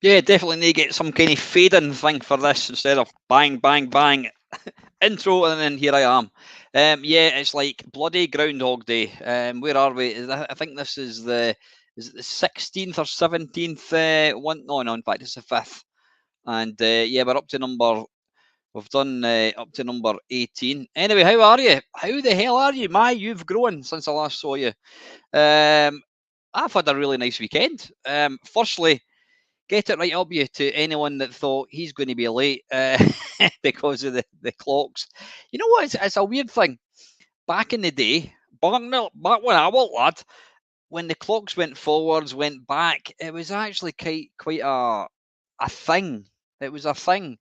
Yeah, definitely need to get some kind of fading thing for this instead of bang, bang, bang, intro, and then here I am. Yeah, it's like bloody Groundhog Day. Where are we? I think this is it the 16th or 17th one? No, no, in fact, it's the 5th. And yeah, we're up to number. We've done up to number 18. Anyway, how are you? How the hell are you? You've grown since I last saw you. Um, I've had a really nice weekend. Firstly, get it right up you to anyone that thought he's going to be late because of the clocks. You know what? It's a weird thing. Back in the day, back when I was lad, when the clocks went forwards, went back, it was actually quite a thing. It was a thing.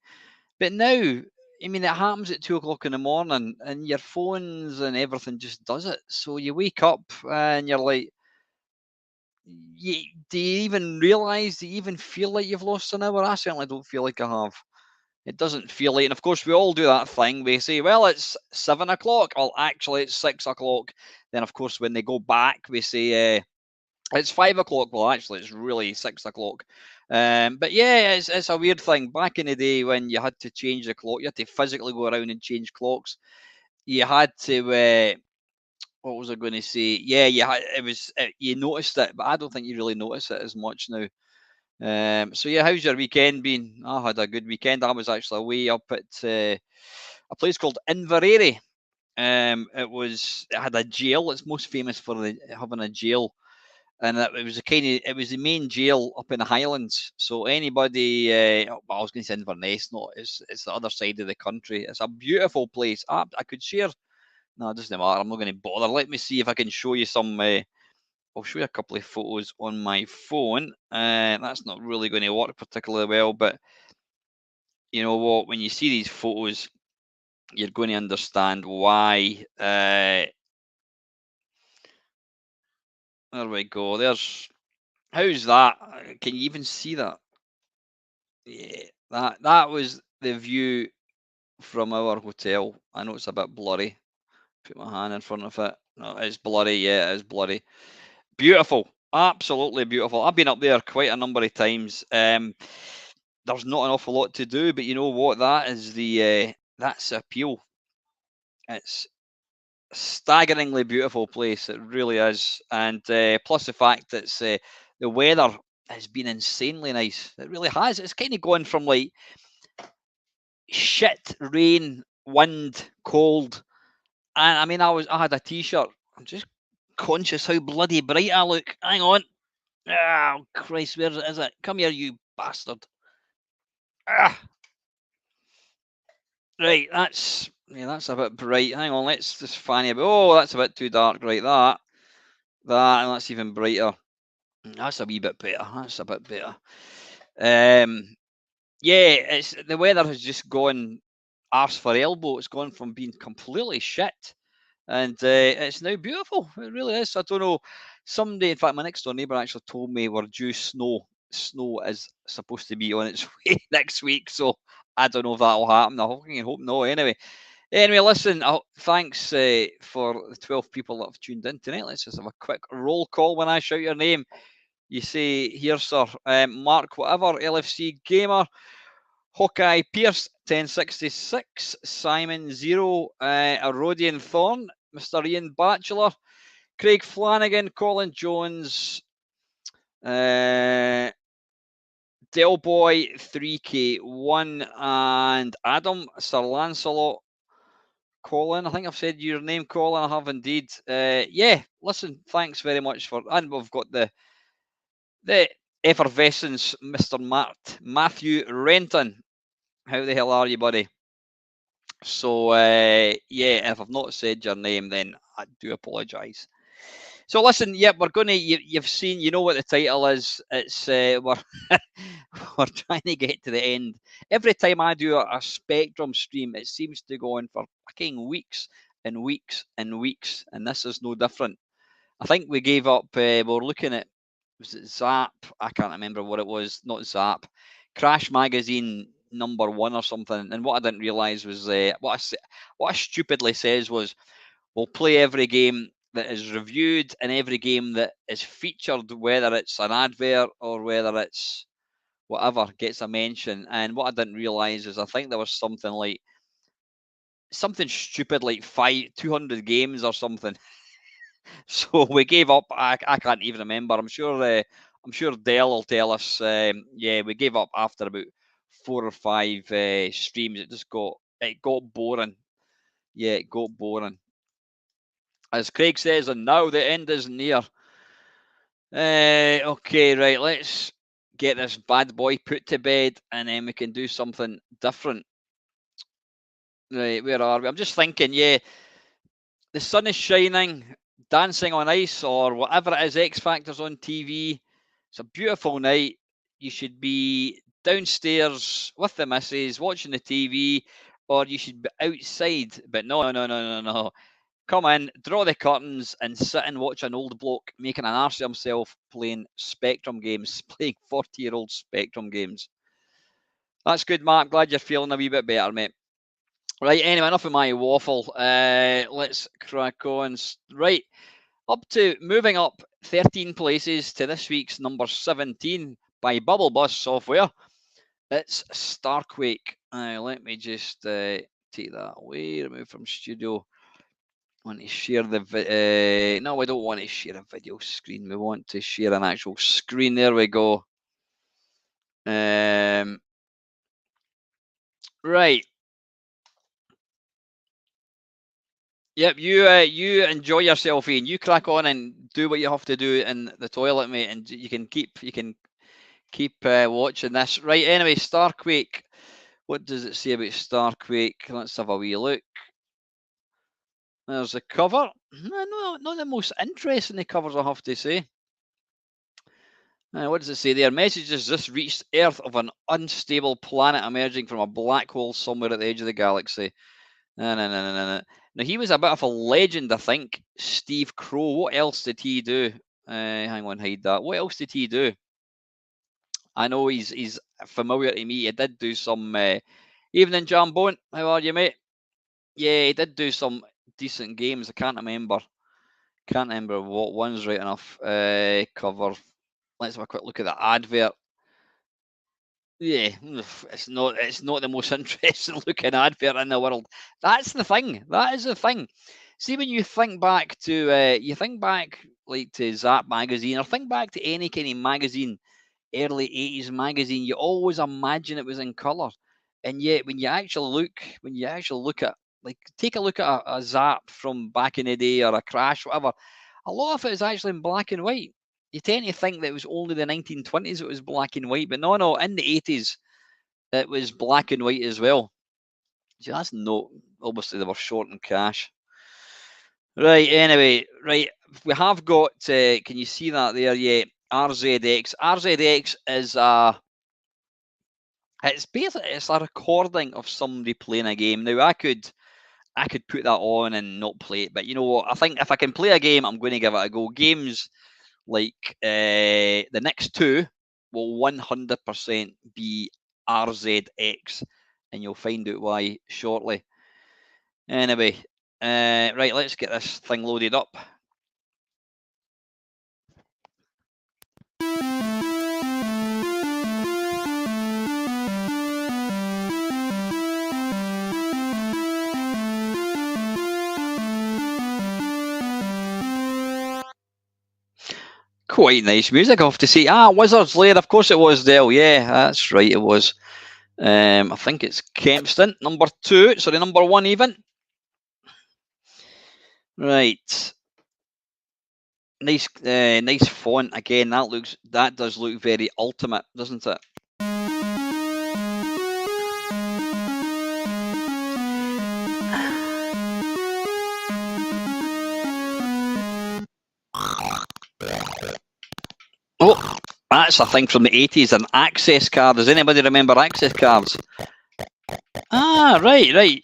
But now, I mean, it happens at 2 o'clock in the morning, and your phones and everything just does it. So you wake up and you're like, do you even realize? Do you even feel like you've lost an hour? I certainly don't feel like I have. It doesn't feel like, and of course, we all do that thing. We say, well, it's 7 o'clock. Well, actually, it's 6 o'clock. Then, of course, when they go back, we say, it's 5 o'clock. Well, actually, it's really 6 o'clock. But yeah, it's a weird thing. Back in the day when you had to change the clock, you had to physically go around and change clocks. You had to. What was I going to say? Yeah, it was. You noticed it, but I don't think you really notice it as much now. So yeah, how's your weekend been? I had a good weekend. I was actually away up at a place called Inverary. It had a jail. It's most famous for having a jail, and it was it was the main jail up in the Highlands. So anybody, I was going to say Inverness, no, it's the other side of the country. It's a beautiful place. I could share. No, it doesn't matter. I'm not going to bother. Let me see if I can show you some. I'll show you a couple of photos on my phone. That's not really going to work particularly well, but you know what? When you see these photos, you're going to understand why. There we go. How's that? Can you even see that? Yeah, that was the view from our hotel. I know it's a bit blurry. Put my hand in front of it. No, it's blurry. Yeah, it is blurry. Beautiful, absolutely beautiful. I've been up there quite a number of times. There's not an awful lot to do, but you know what? That's the appeal. It's a staggeringly beautiful place. It really is, and plus the fact that the weather has been insanely nice. It really has. It's kind of gone from like shit, rain, wind, cold, and I mean, I had a t-shirt. I'm just conscious how bloody bright I look. Hang on. Oh Christ, where is it? Come here, you bastard. Ah, right, that's a bit bright. Hang on, let's just fanny a bit. Oh, that's a bit too dark. Right, and that's even brighter. That's a wee bit better. That's a bit better. Um, yeah, it's the weather has just gone arse for elbow. It's gone from being completely shit, and it's now beautiful. It really is. I don't know. Someday, in fact, my next door neighbour actually told me we're due snow. Snow is supposed to be on its way next week, so I don't know if that'll happen. I hope no. Anyway, listen. Thanks for the 12 people that have tuned in tonight. Let's just have a quick roll call when I shout your name. You say here, sir, Mark, whatever, LFC Gamer, Hawkeye Pierce, 1066, Simon Zero, Arodian Thorn, Mr. Ian Batchelor, Craig Flanagan, Colin Jones, Delboy 3K1, and Adam, Sir Lancelot, Colin. I think I've said your name, Colin. I have indeed. Yeah, listen, thanks very much and we've got the effervescence, Mr. Matthew Renton. How the hell are you, buddy? So, yeah, if I've not said your name, then I do apologise. So, listen, yep, we're going to, you've seen, you know what the title is. It's, we're trying to get to the end. Every time I do a Spectrum stream, it seems to go on for fucking weeks and weeks and weeks, and this is no different. I think we gave up, we were looking at, was it Zap? I can't remember what it was, not Zap. Crash Magazine #1 or something. And what I didn't realise was what I stupidly says was, we'll play every game that is reviewed and every game that is featured, whether it's an advert or whether it's whatever gets a mention. And what I didn't realise is I think there was something like something stupid like 200 games or something. So we gave up. I can't even remember. I'm sure Dell will tell us. Yeah, we gave up after about 4 or 5 streams. It got boring. Yeah, it got boring. As Craig says, and now the end is near. Okay, right. Let's get this bad boy put to bed, and then we can do something different. Right, where are we? I'm just thinking. Yeah, the sun is shining. Dancing on Ice or whatever it is, X Factor's on TV. It's a beautiful night. You should be downstairs with the missus watching the TV, or you should be outside. But no. Come in, draw the curtains, and sit and watch an old bloke making an arse of himself playing Spectrum games, playing 40-year-old Spectrum games. That's good, Mark. Glad you're feeling a wee bit better, mate. Right, anyway, enough of my waffle. Let's crack on. Right, moving up 13 places to this week's number 17 by Bubble Bus Software. It's Starquake. Let me just take that away, remove from studio. I want to share the no, we don't want to share a video screen. We want to share an actual screen. There we go. Right. Yep, you enjoy yourself, Ian. You crack on and do what you have to do in the toilet, mate, and you can keep watching this. Right, anyway, Starquake. What does it say about Starquake? Let's have a wee look. There's the cover. No, not the most interesting covers, I have to say. What does it say there? Messages just reached Earth of an unstable planet emerging from a black hole somewhere at the edge of the galaxy. No. Now, he was a bit of a legend, I think. Steve Crow. What else did he do? Hang on, hide that. What else did he do? I know he's familiar to me. He did do some Evening Jambone. How are you, mate? Yeah, he did do some decent games. I can't remember what ones right enough. Cover. Let's have a quick look at the advert. Yeah, it's not the most interesting looking advert in the world. That's the thing. That is the thing. See, when you think back to like to Zap magazine, or think back to any kind of magazine, early 80s magazine, you always imagine it was in colour. And yet when you actually look at, like, take a look at a Zap from back in the day, or a Crash, whatever, a lot of it is actually in black and white. You tend to think that it was only the 1920s it was black and white, but no, in the 80s it was black and white as well. So that's obviously they were short on cash. Right, anyway, right, we have got, can you see that there? Yeah, RZX. RZX is it's a recording of somebody playing a game. Now, I could put that on and not play it, but you know what? I think if I can play a game, I'm going to give it a go. Games like the next two will 100% be RZX, and you'll find out why shortly. Anyway, right, let's get this thing loaded up. Quite nice music, I have to say. Wizard's Lair, of course it was, Dale. Yeah, that's right, it was. I think it's Kempston, number 2. Sorry, number 1 even. Right. Nice font again. That does look very ultimate, doesn't it? Oh, that's a thing from the 80s, an access card. Does anybody remember access cards? Right.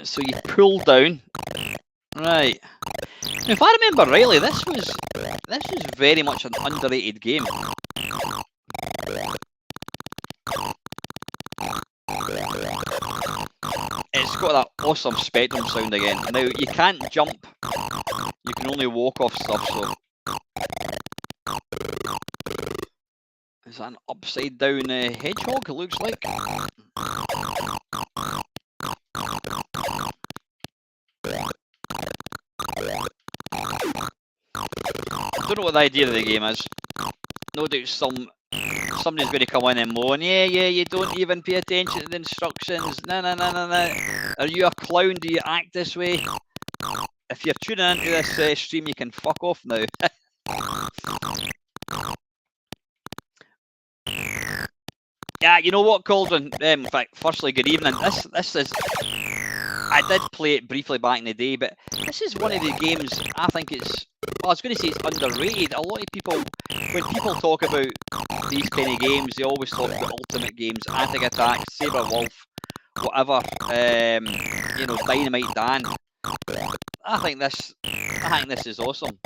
So you pull down. Right. If I remember rightly, this was very much an underrated game. It's got that awesome Spectrum sound again. Now, you can't jump. You can only walk off stuff, so... Is that an upside down hedgehog? It looks like. I don't know what the idea of the game is. No doubt somebody's going to come in and moan, yeah, you don't even pay attention to the instructions. No. Are you a clown? Do you act this way? If you're tuning into this stream, you can fuck off now. Yeah, you know what, Cauldron? In fact, firstly, good evening. This is. I did play it briefly back in the day, but this is one of the games I think it's. Well, I was going to say it's underrated. A lot of people, when people talk about these kind of games, they always talk about ultimate games, Attic Attack, Saber Wolf, whatever. You know, Dynamite Dan. I think this is awesome.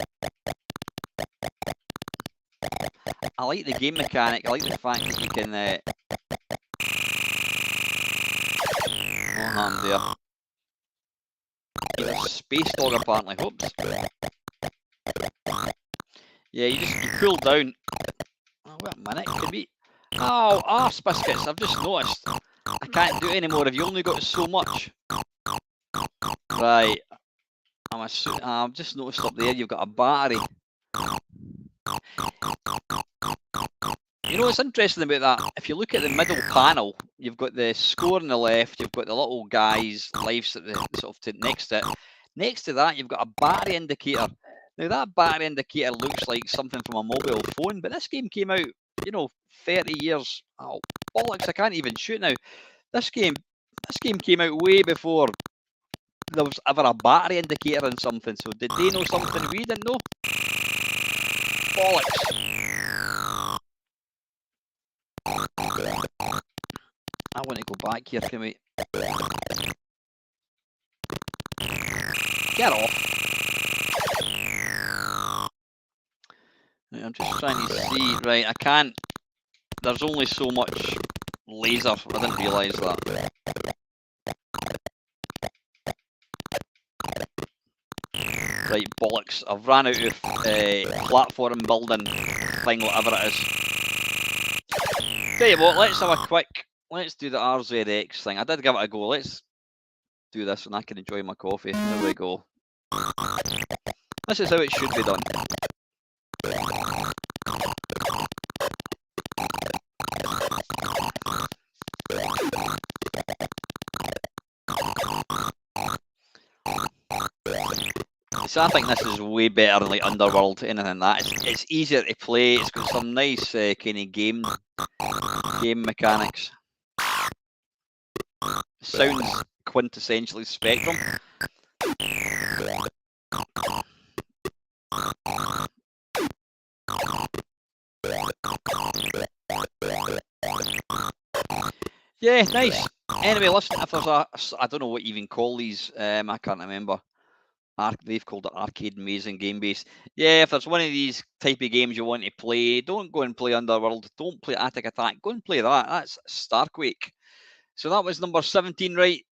I like the game mechanic. I like the fact that you can. Oh, harm there. He's a space dog apparently. Oops. Yeah, you pull down. Oh, wait a minute. Could be. Oh, arse biscuits. I've just noticed. I can't do it anymore. Have you only got so much? Right. I've just noticed up there you've got a battery. You know what's interesting about that? If you look at the middle panel, you've got the score on the left, you've got the little guy's lives at the sort of next to it. Next to that, you've got a battery indicator. Now that battery indicator looks like something from a mobile phone, but this game came out, 30 years. Oh, bollocks! I can't even shoot now. This game came out way before there was ever a battery indicator in something. So did they know something we didn't know? Bollocks! I want to go back here. Can we? Get off! Right, I'm just trying to see. Right, I can't. There's only so much laser. I didn't realise that. Right, bollocks. I've ran out of platform building thing, whatever it is. Tell you what, let's do the RZX thing. I did give it a go. Let's do this and I can enjoy my coffee. There we go. This is how it should be done. So I think this is way better than like Underworld, anything than that. It's easier to play. It's got some nice kind of game mechanics. Sounds quintessentially Spectrum. Yeah, nice. Anyway, listen, if there's I don't know what you even call these. I can't remember. They've called it Arcade Maze and Game Base. Yeah, if there's one of these type of games you want to play, don't go and play Underworld. Don't play Attic Attack. Go and play that. That's Starquake. So that was number 17, right?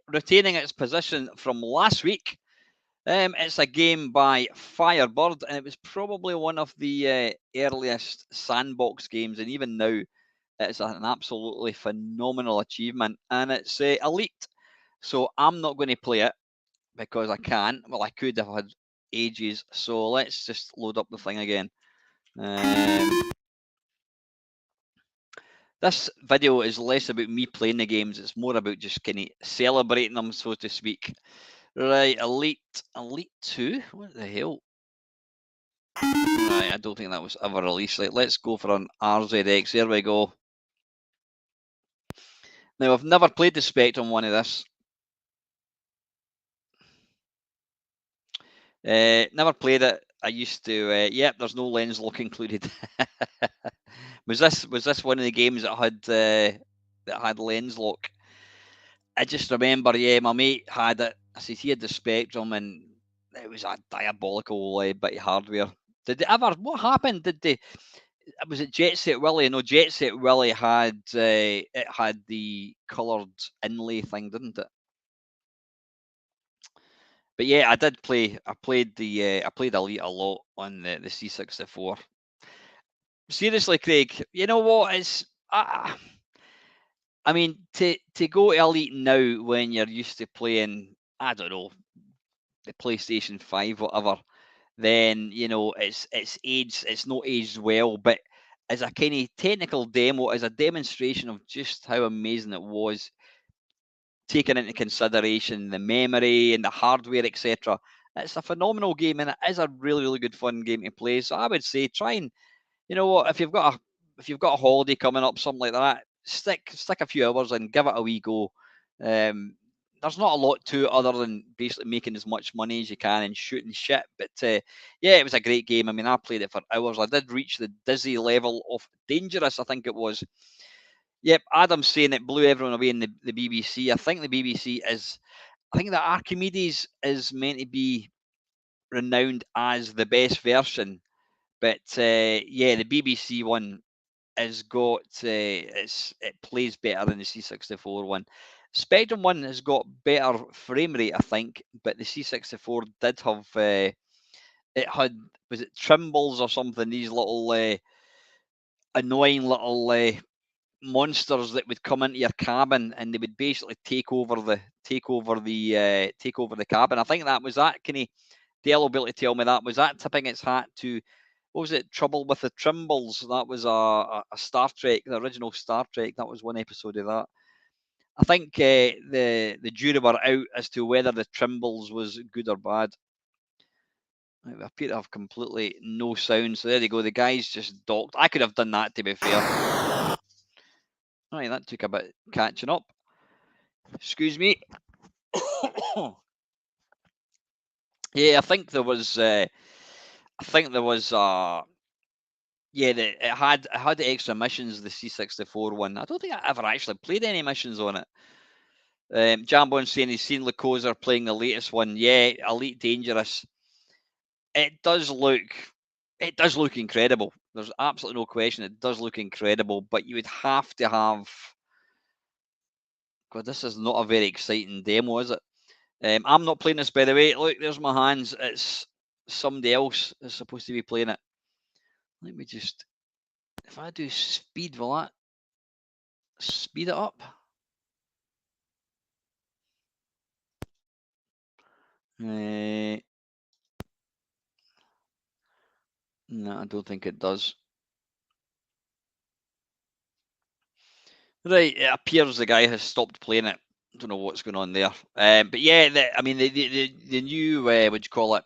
Retaining its position from last week. It's a game by Firebird, and it was probably one of the earliest sandbox games, and even now, it's an absolutely phenomenal achievement, and it's elite. So I'm not going to play it because I can't. Well, I could have had ages. So let's just load up the thing again. This video is less about me playing the games. It's more about just kind of celebrating them, so to speak. Right, Elite 2? What the hell? Right, I don't think that was ever released. Like, let's go for an RZX. There we go. Now, I've never played the Spectrum one of this. Never played it. I used to. Yep, there's no lens lock included. was this one of the games that had lens lock? I just remember, yeah, my mate had it. I said he had the Spectrum, and it was a diabolical bit of hardware. Did they ever? What happened? Did they? Was it Jet Set Willie? No, Jet Set Willie had it had the coloured inlay thing, didn't it? But yeah, I did play. I played Elite a lot on the C64. seriously, Craig, you know what? I mean, to go elite now when you're used to playing, I don't know, the PlayStation 5, whatever, then it's not aged well. But as a kind of technical demo, as a demonstration of just how amazing it was, taking into consideration the memory and the hardware, etc. It's a phenomenal game, and it is a really, really good fun game to play. So I would say try and, you know what, if you've got a holiday coming up, something like that, stick a few hours and give it a wee go. Um, there's not a lot to it other than basically making as much money as you can and shooting shit. But yeah, it was a great game. I mean, I played it for hours. I did reach the dizzy level of dangerous, I think it was. Yep, Adam's saying it blew everyone away in the BBC. I think the BBC is, I think that Archimedes is meant to be renowned as the best version. But yeah, the BBC one has got it plays better than the C64 one. Spectrum one has got better frame rate, I think, but the C64 did have it had, was it Trimbles or something? These little annoying little monsters that would come into your cabin and they would basically take over the cabin. I think that was that. Can you Dale will be able to tell me that was that tipping its hat to, what was it? Trouble with the Trimbles. That was a Star Trek, the original Star Trek. That was one episode of that. I think the jury were out as to whether the Trimbles was good or bad. I appear to have completely no sound. So there you go. The guy's just docked. I could have done that, to be fair. Right, that took a bit catching up. Excuse me. Yeah, I think there was. Yeah, it had the extra missions. The C64 one. I don't think I ever actually played any missions on it. Jambon saying he's seen Lacozer playing the latest one. Yeah, Elite Dangerous. It does look. It does look incredible. There's absolutely no question. It does look incredible, but you would have to have. God, this is not a very exciting demo, is it? I'm not playing this, by the way. Look, there's my hands. It's somebody else is supposed to be playing it. Let me just. If I do speed, will that speed it up? No, I don't think it does. Right, it appears the guy has stopped playing it. I don't know what's going on there. But yeah, I mean, the new, what do you call it?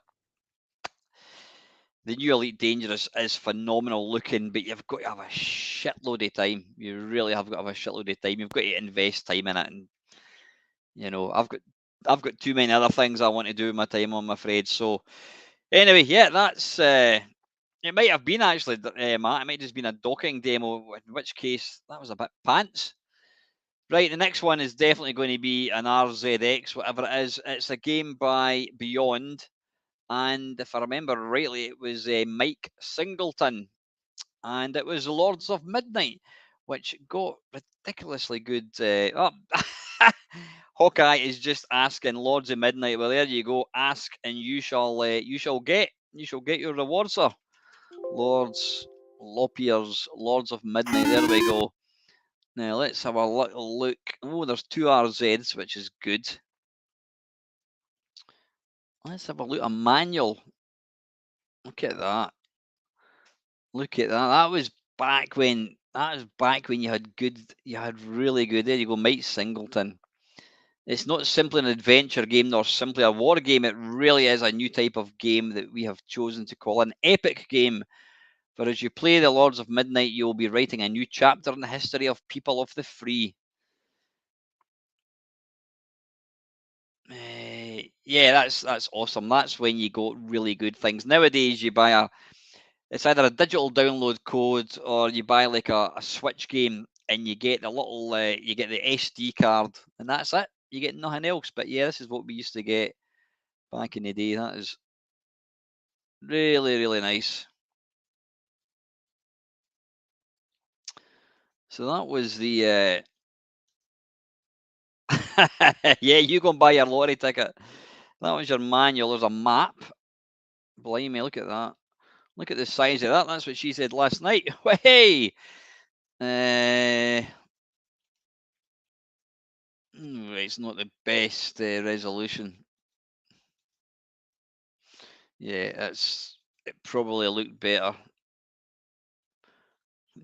The new Elite Dangerous is phenomenal looking, but you've got to have a shitload of time. You really have got to have a shitload of time. You've got to invest time in it, and I've got too many other things I want to do with my time, I'm afraid. So anyway, yeah, that's it might have been actually, Matt. It might have just been a docking demo, in which case that was a bit pants. Right, the next one is definitely going to be an RZX, whatever it is. It's a game by Beyond, and if I remember rightly, it was Mike Singleton, and it was Lords of Midnight, which got ridiculously good. Hawkeye is just asking Lords of Midnight. Well, there you go. Ask, and you shall get your reward, sir. Lords of Midnight. There we go. Now let's have a little look. Oh, there's two RZs, which is good. Let's have a look. A manual. Look at that. Look at that. That was back when. That was back when you had good. You had really good. There you go, Mike Singleton. It's not simply an adventure game nor simply a war game. It really is a new type of game that we have chosen to call an epic game. For as you play the Lords of Midnight, you will be writing a new chapter in the history of people of the free. Yeah, that's awesome. That's when you got really good things. Nowadays, you buy it's either a digital download code or you buy like a Switch game and you get you get the SD card and that's it. You get nothing else. But yeah, this is what we used to get back in the day. That is really, really nice. So that was the yeah, you go and buy your lottery ticket. That was your manual. There's a map. Blimey, look at that. Look at the size of that. That's what she said last night. Hey! It's not the best resolution. Yeah, it probably looked better.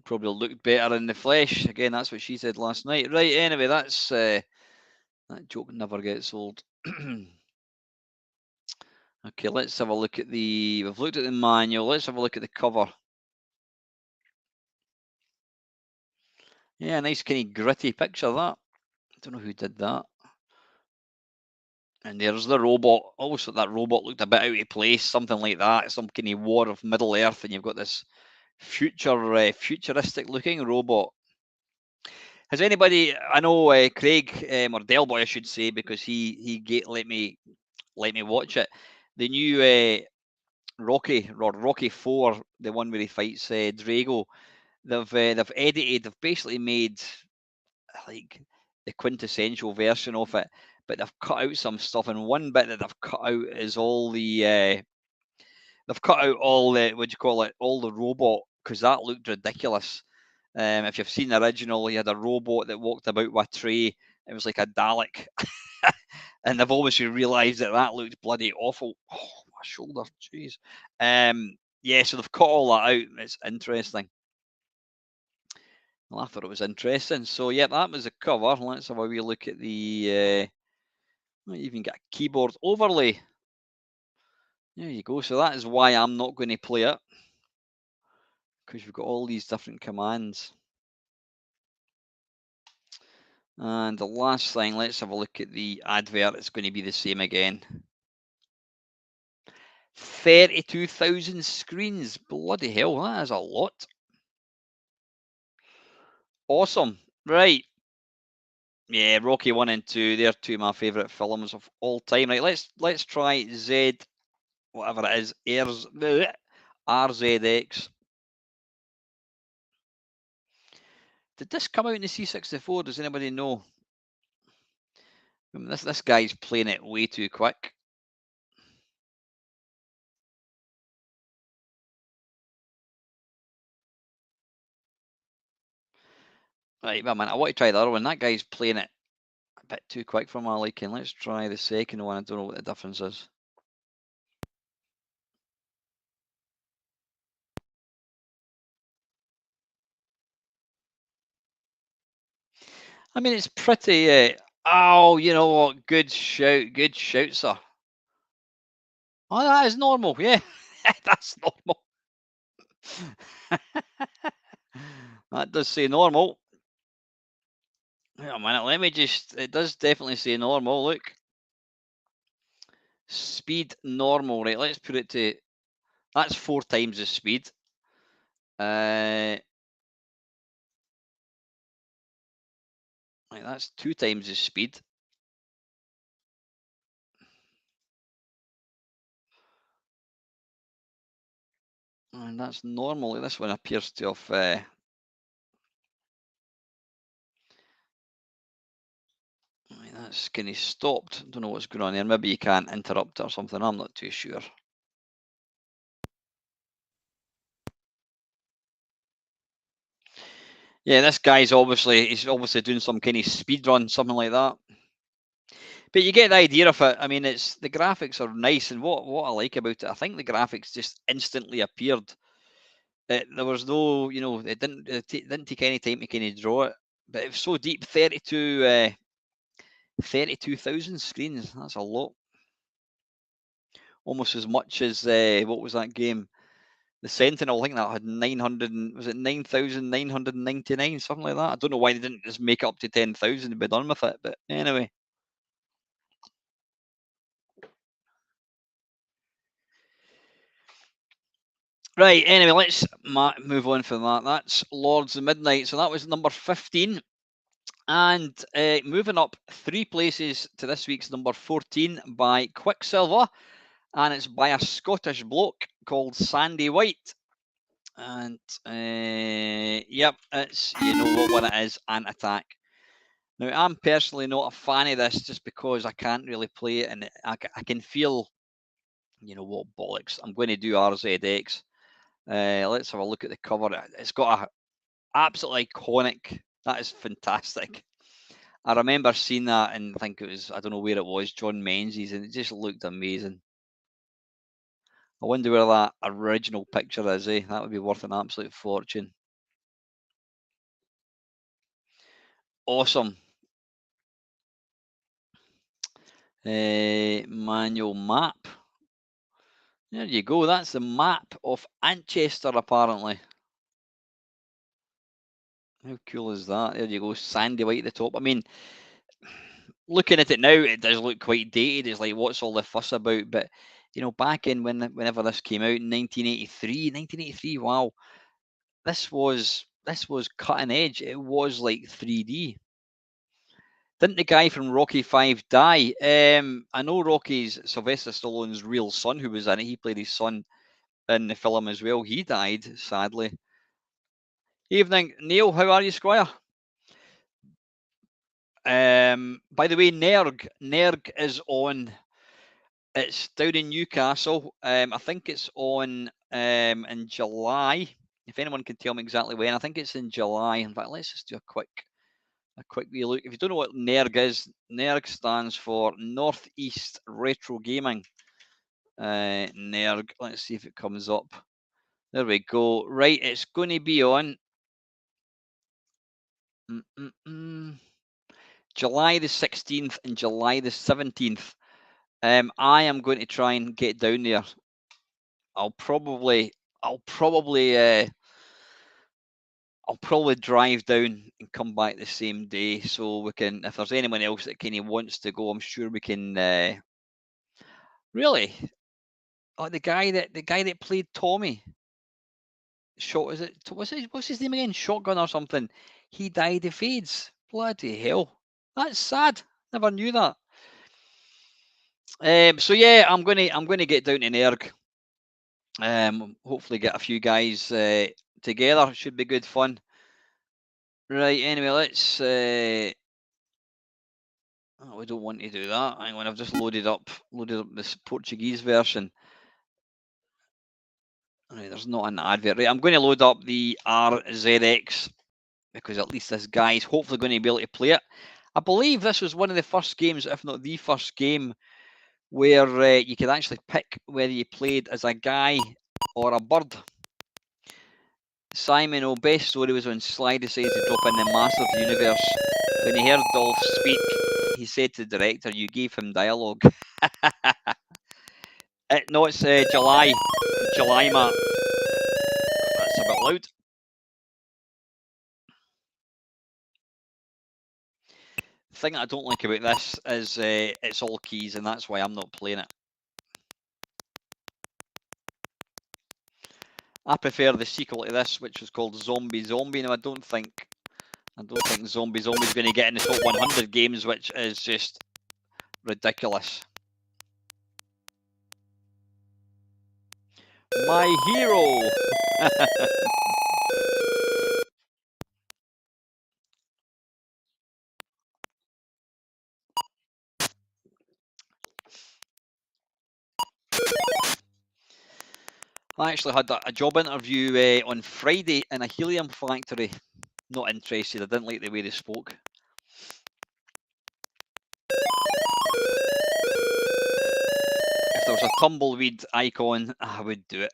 Probably looked better in the flesh. Again, that's what she said last night. Right, anyway, that joke never gets old. Okay, let's have a look at we've looked at the manual. Let's have a look at the cover. Yeah, nice kind of gritty picture, that. I don't know who did that. And there's the robot. Almost like that robot looked a bit out of place, something like that. Some kind of War of Middle Earth, and you've got this futuristic looking robot. Has anybody? I know Craig or Delboy, I should say, because he let me watch it. The new Rocky 4, the one where he fights Drago. They've edited. They've basically made like the quintessential version of it, but they've cut out some stuff. And one bit that they've cut out is all the they've cut out all the what do you call it, all the robot, because that looked ridiculous. If you've seen the original, he had a robot that walked about with a tray. It was like a Dalek, and they've obviously realised that looked bloody awful. Oh, my shoulder, jeez. Yeah, so they've cut all that out. It's interesting. Well, I thought it was interesting. So, yeah, that was the cover. Let's have a wee look at the. Might even get a keyboard overlay. There you go. So that is why I'm not going to play it, because we've got all these different commands. And the last thing, let's have a look at the advert. It's going to be the same again. 32,000 screens. Bloody hell, that is a lot. Awesome. Right. Yeah, Rocky 1 and 2, they're two of my favourite films of all time. Right, let's try Z, whatever it is, RZX. Did this come out in the C64? Does anybody know? I mean, this guy's playing it way too quick. Right, but man, I want to try the other one. That guy's playing it a bit too quick for my liking. Let's try the second one. I don't know what the difference is. I mean, it's pretty. Oh, you know what? Good shout, sir. Oh, that is normal. Yeah, that's normal. That does say normal. Wait a minute. Let me just. It does definitely say normal. Look, speed normal. Right. Let's put it to. That's 4 times the speed. Right, that's 2 times the speed. And that's normal. This one appears to have. That's kind of stopped. Don't know what's going on there. Maybe you can't interrupt or something. I'm not too sure. Yeah, this guy's he's obviously doing some kind of speed run, something like that. But you get the idea of it. I mean, it's the graphics are nice, and what I like about it, I think the graphics just instantly appeared. There was no, it didn't take any time to kind of draw it, but it was so deep. 32,000 screens. That's a lot. Almost as much as what was that game? The Sentinel. I think that had 900. Was it 9,999? Something like that. I don't know why they didn't just make it up to 10,000 and be done with it. But anyway. Right, anyway, let's move on from that. That's Lords of Midnight. So that was number 15. And moving up 3 places to this week's number 14 by Quicksilver. And it's by a Scottish bloke called Sandy White. And yep, it's, you know what one it is, Ant Attack. Now, I'm personally not a fan of this just because I can't really play it, and I can feel, you know what, bollocks, I'm going to do RZX. Let's have a look at the cover. It's got a absolutely iconic. That is fantastic. I remember seeing that, and I think it was, I don't know where it was, John Menzies, and it just looked amazing. I wonder where that original picture is, eh? That would be worth an absolute fortune. Awesome. Manual map. There you go. That's the map of Manchester, apparently. How cool is that? There you go. Sandy white at the top. I mean, looking at it now, it does look quite dated. It's like, what's all the fuss about? But, you know, back in whenever this came out in 1983, wow, this was cutting edge. It was like 3D. Didn't the guy from Rocky 5 die? I know Rocky's Sylvester Stallone's real son who was in it. He played his son in the film as well. He died, sadly. Evening, Neil. How are you, Squire? By the way, Nerg is on. It's down in Newcastle. I think it's on in July. If anyone can tell me exactly when, I think it's in July. In fact, let's just do a quick wee look. If you don't know what NERG is, NERG stands for Northeast Retro Gaming. NERG. Let's see if it comes up. There we go. Right, it's going to be on July the 16th and July the 17th. I am going to try and get down there. I'll probably drive down and come back the same day, so we can. If there's anyone else that kind of wants to go, I'm sure we can. Really, oh, the guy that played Tommy. What's his name again? Shotgun or something. He died of AIDS. Bloody hell, that's sad. Never knew that. So yeah, I'm gonna get down to Nerg. Hopefully get a few guys together. Should be good fun. Right. Anyway, let's. Oh, we don't want to do that. Hang on, I've just loaded up this Portuguese version. Right, there's not an advert. Right, I'm going to load up the RZX because at least this guy's hopefully going to be able to play it. I believe this was one of the first games, if not the first game, where you could actually pick whether you played as a guy or a bird. Simon, oh, best story was when Sly decided to drop in the massive universe. When he heard Dolph speak, he said to the director, "You gave him dialogue." No, it's July. July, Matt. That's a bit loud. The thing that I don't like about this is it's all keys, and that's why I'm not playing it. I prefer the sequel to this, which was called Zombie. Now, I don't think Zombie is going to get in the top 100 games, which is just ridiculous. My hero. I actually had a job interview on Friday in a helium factory. Not interested. I didn't like the way they spoke. If there was a tumbleweed icon, I would do it.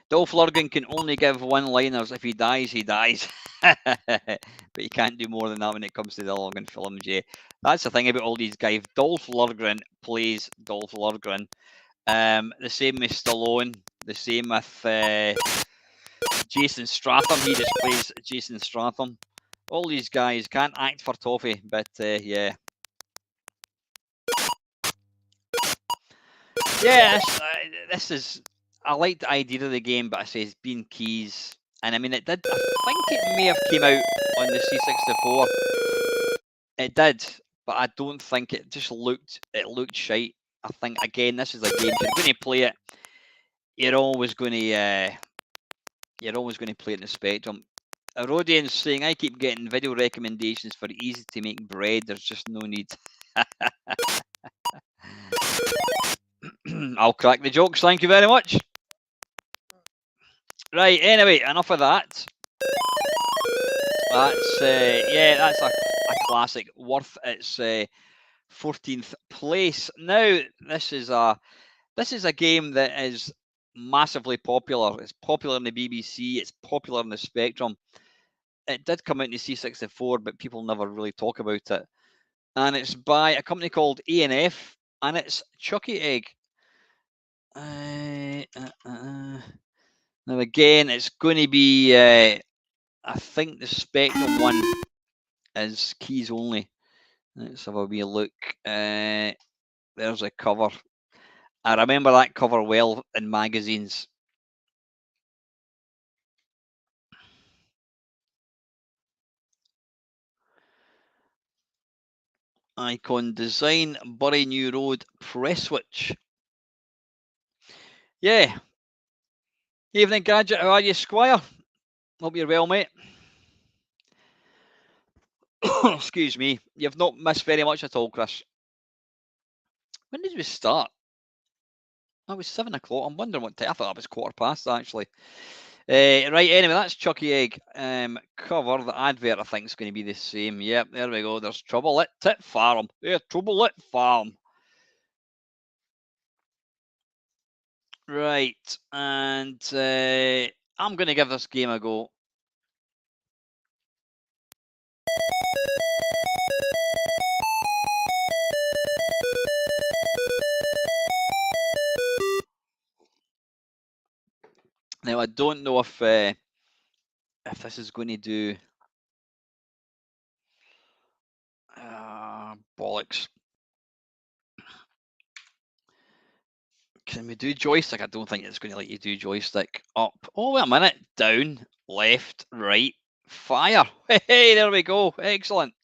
Dolph Lundgren can only give one-liners. If he dies, he dies. But he can't do more than that when it comes to the Lundgren films, yeah. That's the thing about all these guys. Dolph Lundgren plays Dolph Lundgren. The same with Stallone. The same with Jason Statham. He just plays Jason Statham. All these guys can't act for toffee, but yeah. Yeah, this is. I like the idea of the game, but I say it's been keys, and I mean it did. I think it may have came out on the C64. It did, but I don't think it just looked. It looked shite. I think again, this is a game. If you're going to play it, you're always going to play it in the Spectrum. Rodian's saying, I keep getting video recommendations for easy to make bread. There's just no need. I'll crack the jokes. Thank you very much. Right, anyway, enough of that. That's that's a classic, worth its 14th place. Now, this is a game that is massively popular. It's popular in the BBC. It's popular in the Spectrum. It did come out in the C64, but people never really talk about it. And it's by a company called A&F, and it's Chucky Egg. Now again, it's going to be. I think the Spectrum one is keys only. Let's have a wee look. There's a cover. I remember that cover well in magazines. Icon design, Bury New Road, Presswich. Yeah. Evening, Gadget. How are you, Squire? Hope you're well, mate. Excuse me. You've not missed very much at all, Chris. When did we start? That was 7 o'clock. I'm wondering what time. I thought that was 1:15, actually. Right, anyway, that's Chucky Egg. Cover, the advert, I think, is going to be the same. Yep, there we go. There's trouble at Tit Farm. There's trouble at Farm. Right, and I'm going to give this game a go. Now, I don't know if this is going to do bollocks. Can we do joystick? I don't think it's going to let you do joystick. Up. Oh, wait a minute. Down, left, right, fire. Hey, there we go. Excellent.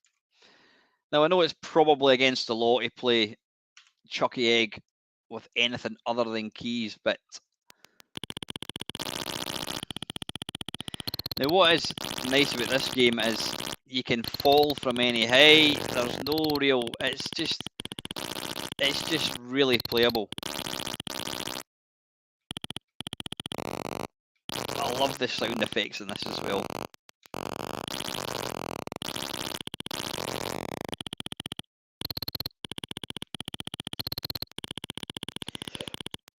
Now, I know it's probably against the law to play Chucky Egg with anything other than keys, but now what is nice about this game is you can fall from any height. There's no real. It's just really playable. I love the sound effects in this as well.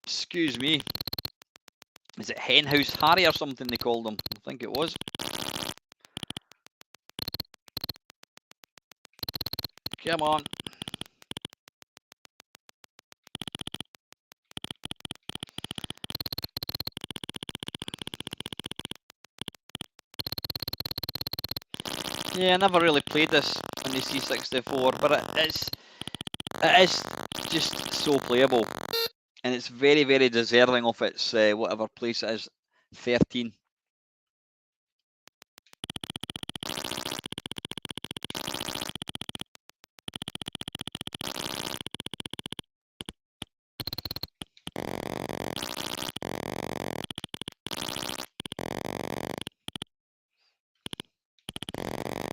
Excuse me. Is it Henhouse Harry or something they called him? I think it was. Come on. Yeah, I never really played this on the C64, but it is just so playable, and it's very, very deserving of its whatever place it is, 13.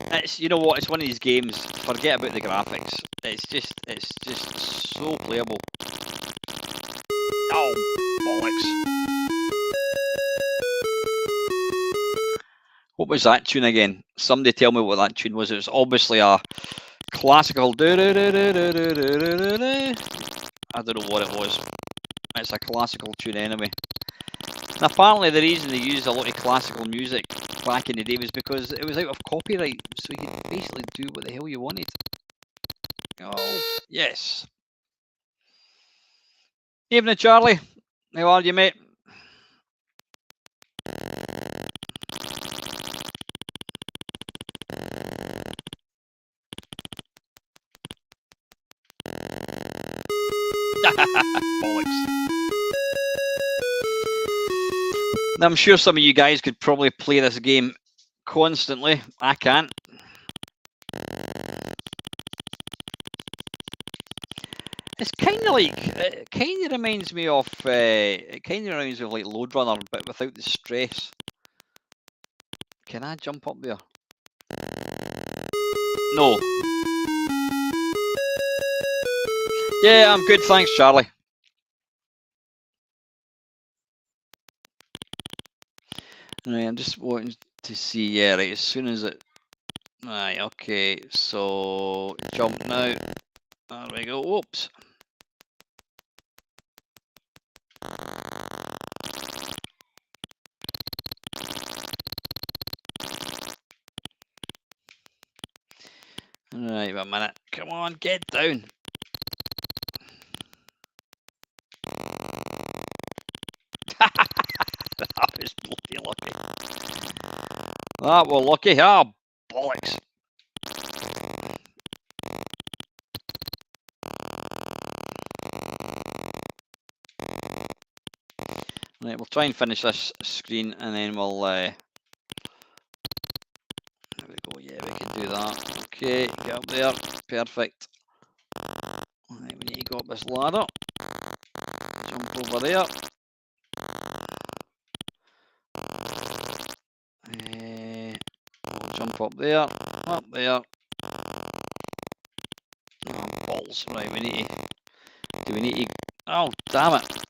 It's, you know what, it's one of these games, forget about the graphics. It's just so playable. Oh, bollocks. What was that tune again? Somebody tell me what that tune was. It was obviously a classical. I don't know what it was. It's a classical tune anyway. And apparently the reason they used a lot of classical music back in the day was because it was out of copyright, so you could basically do what the hell you wanted. Oh, yes. Evening, Charlie. How are you, mate? Bollocks. Now, I'm sure some of you guys could probably play this game constantly. I can't. It's kind of like, it kind of reminds me of, like Load Runner, but without the stress. Can I jump up there? No. Yeah, I'm good, thanks, Charlie. Right, I'm just wanting to see. Yeah, right. As soon as it. Right. Okay. So jump now. There we go. Whoops. Right. Wait a minute. Come on, get down. That was bloody lucky. That was lucky. Ah, bollocks. Right, we'll try and finish this screen and then we'll. There we go. Yeah, we can do that. Okay, get up there. Perfect. Right, we need to go up this ladder. Jump over there. We'll jump up there. Up there. Oh, balls. Right, we need to. Do we need to. Oh, damn it.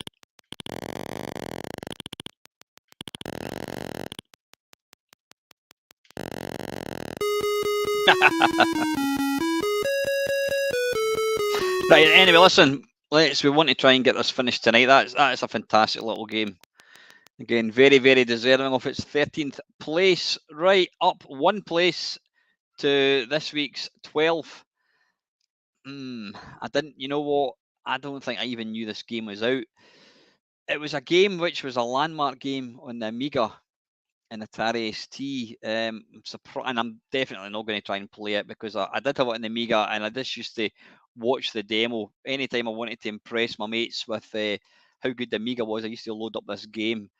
Right, anyway, listen. We want to try and get this finished tonight. That is a fantastic little game. Again, very, very deserving of its 13th place. Right, up one place to this week's 12th. I didn't, you know what? I don't think I even knew this game was out. It was a game which was a landmark game on the Amiga and Atari ST. And I'm definitely not going to try and play it because I did have it on the Amiga and I just used to watch the demo. Anytime I wanted to impress my mates with how good the Amiga was, I used to load up this game.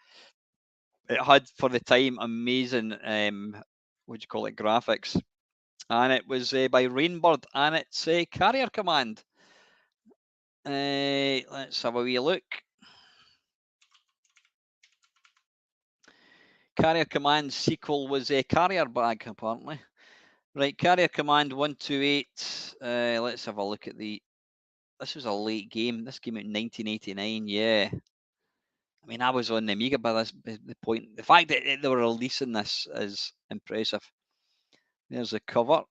It had, for the time, amazing, what do you call it, graphics. And it was by Rainbird and it's Carrier Command. Let's have a wee look. Carrier Command sequel was a Carrier Bag, apparently. Right, Carrier Command 128. Let's have a look at this was a late game. This came out in 1989, yeah. I mean, I was on the Amiga by the point. The fact that they were releasing this is impressive. There's the cover.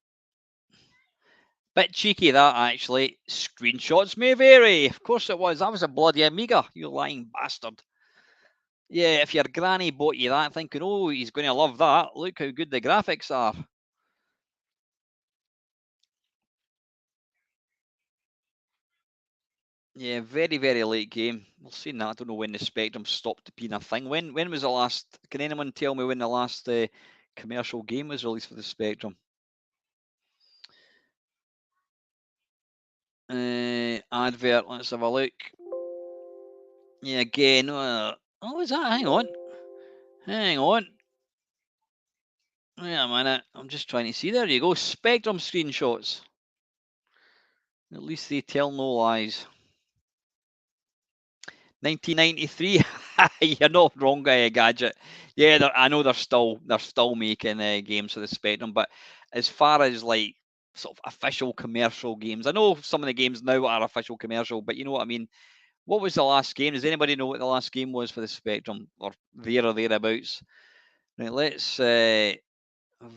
Bit cheeky that, actually. Screenshots may vary. Of course it was. That was a bloody Amiga, you lying bastard. Yeah, if your granny bought you that thinking, oh, he's going to love that, look how good the graphics are. Yeah, very, very late game. We'll see that. I don't know when the Spectrum stopped being a thing. When was the last... Can anyone tell me when the last commercial game was released for the Spectrum? Advert, let's have a look. Yeah, again. Oh, is that? Hang on. Hang on. Wait a minute. I'm just trying to see. There you go. Spectrum screenshots. At least they tell no lies. 1993. You're not wrong, Gadget. Yeah, I know they're still making games for the Spectrum, but as far as like sort of official commercial games, I know some of the games now are official commercial, but you know what I mean. What was the last game? Does anybody know what the last game was for the Spectrum, or there or thereabouts? Right, let's. I've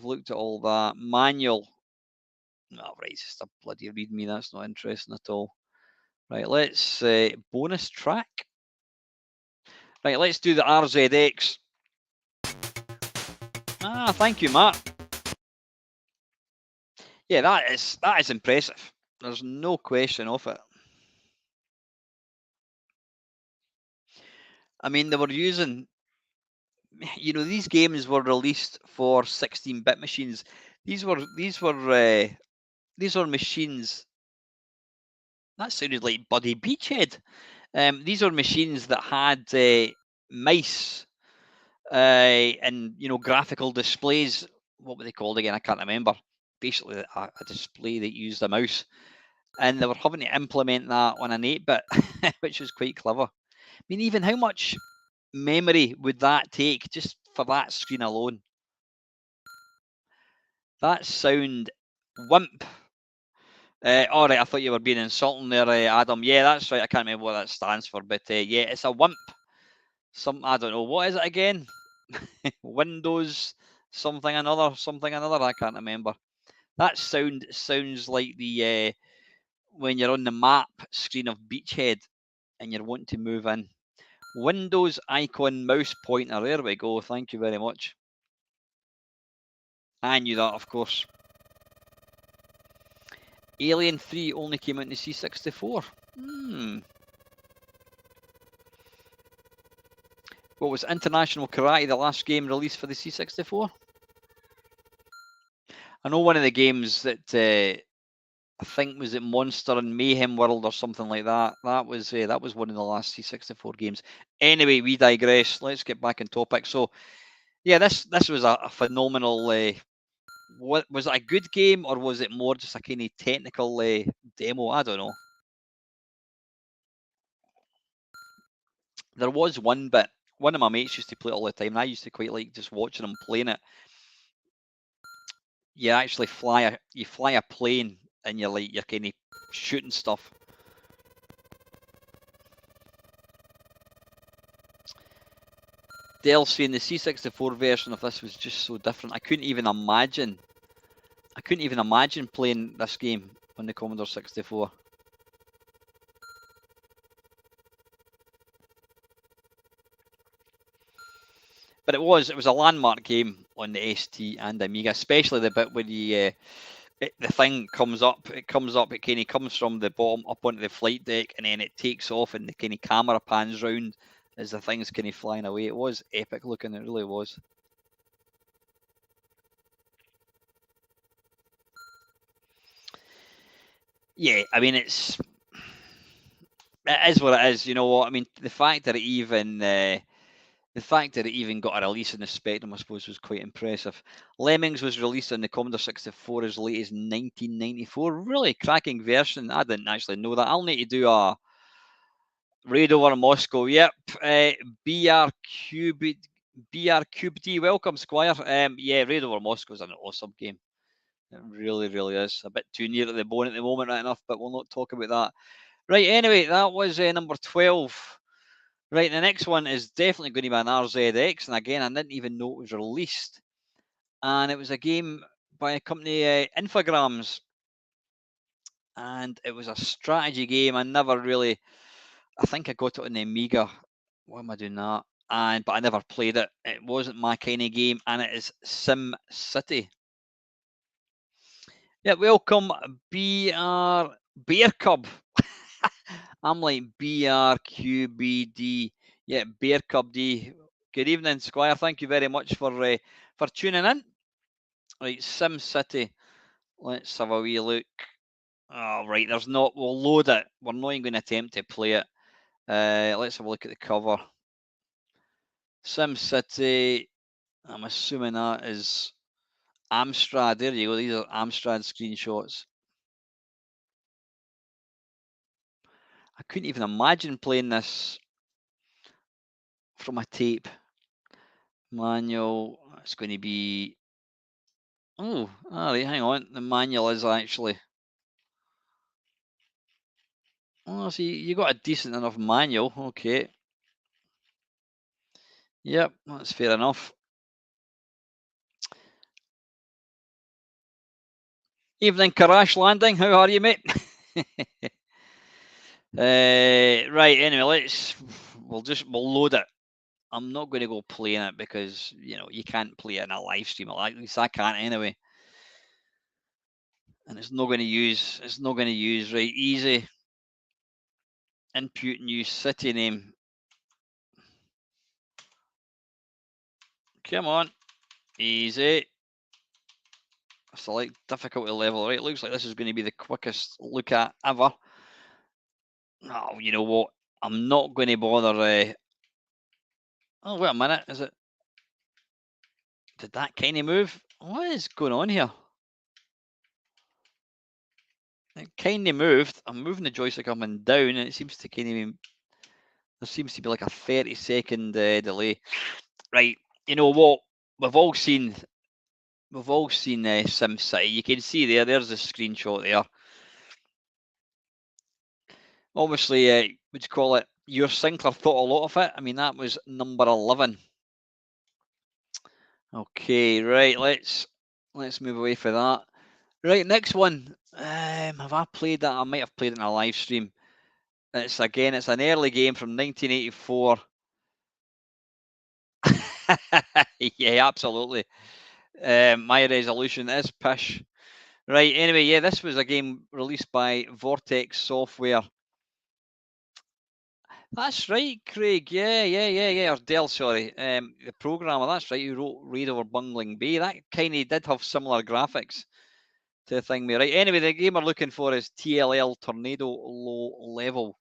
looked at all that manual. No, right, it's just a bloody read me. That's not interesting at all. Right, let's bonus track. Right, let's do the RZX. Ah, thank you, Matt. Yeah, that is impressive. There's no question of it. I mean, they were using, you know, these games were released for 16-bit machines. These were machines. That sounded like Buddy Beachhead. These are machines that had mice and graphical displays. What were they called again? I can't remember. Basically, a display that used a mouse, and they were having to implement that on an 8-bit, which was quite clever. I mean, even how much memory would that take just for that screen alone? That sound wimp. All right, I thought you were being insulting there, Adam. Yeah, that's right. I can't remember what that stands for, but yeah, it's a wimp. I don't know, what is it again? Windows something another, I can't remember. That sounds like the when you're on the map screen of Beachhead and you're wanting to move in. Windows icon mouse pointer. There we go. Thank you very much. I knew that, of course. Alien 3 only came out in the C64. What was International Karate, the last game released for the C64? I know one of the games that I think was it Monster and Mayhem World or something like that. That was one of the last C64 games. Anyway, we digress. Let's get back on topic. So, yeah, this was a phenomenal. What was it, a good game, or was it more just a kind of technical demo? I don't know. There was one bit. One of my mates used to play it all the time, and I used to quite like just watching him playing it. You actually fly a plane, and you're kind of shooting stuff. DLC in the C64 version of this was just so different. I couldn't even imagine playing this game on the Commodore 64. But it was a landmark game on the ST and Amiga, especially the bit where the thing comes up. It kind of comes from the bottom up onto the flight deck, and then it takes off, and the kind of camera pans round as the thing's kind of flying away. It was epic looking. It really was. Yeah, I mean it is what it is. You know what I mean? The fact that it even got a release in the Spectrum, I suppose, was quite impressive. Lemmings was released on the Commodore 64 as late as 1994. Really cracking version. I didn't actually know that. I'll need to do a raid over Moscow. Yep. BR Cube D. Welcome, Squire. Yeah, raid over Moscow is an awesome game. It really, really is. A bit too near to the bone at the moment, right enough, but we'll not talk about that. Right, anyway, that was number 12. Right, the next one is definitely going to be an RZX, and again, I didn't even know it was released. And it was a game by a company, Infogrames, and it was a strategy game. I think I got it on the Amiga. Why am I doing that? But I never played it. It wasn't my kind of game, and it is Sim City. Yeah, welcome, Bear Cub. I'm like BRQBD. Yeah, Bear Cub D. Good evening, Squire. Thank you very much for tuning in. Right, Sim City. Let's have a wee look. Oh, right, we'll load it. We're not even going to attempt to play it. Let's have a look at the cover. Sim City. I'm assuming that is Amstrad. There you go. These are Amstrad screenshots. I couldn't even imagine playing this from a tape. Manual. It's going to be. Oh, all right. Hang on. The manual is actually. Oh, see, you got a decent enough manual. Okay. Yep, that's fair enough. Evening, Crash Landing. How are you, mate? Right. Anyway, we'll load it. I'm not going to go playing it because you can't play it in a live stream. At least I can't anyway. And it's not going to use. Right. Easy. Input new city name. Come on. Easy. Select difficulty level. Right. Looks like this is going to be the quickest look at ever. Oh, you know what? I'm not going to bother. Oh, wait a minute. Is it? Did that kind of move? What is going on here? It kind of moved. I'm moving the joystick up and down, and it seems to there seems to be like a 30-second delay. Right. You know what? We've all seen Sim City. You can see there's a screenshot there. Obviously, would you call it? Your Sinclair thought a lot of it. I mean, that was number 11. Okay, right. Let's move away from that. Right, next one. Have I played that? I might have played it in a live stream. It's an early game from 1984. Yeah, absolutely. My resolution is pish. Right, anyway, yeah, this was a game released by Vortex Software. That's right, Craig. Yeah. Or Dell, sorry. The programmer, that's right, who wrote Raid Over Bungling Bay. That kind of did have similar graphics to the thing, right? Anyway, the game we're looking for is TLL Tornado Low Level.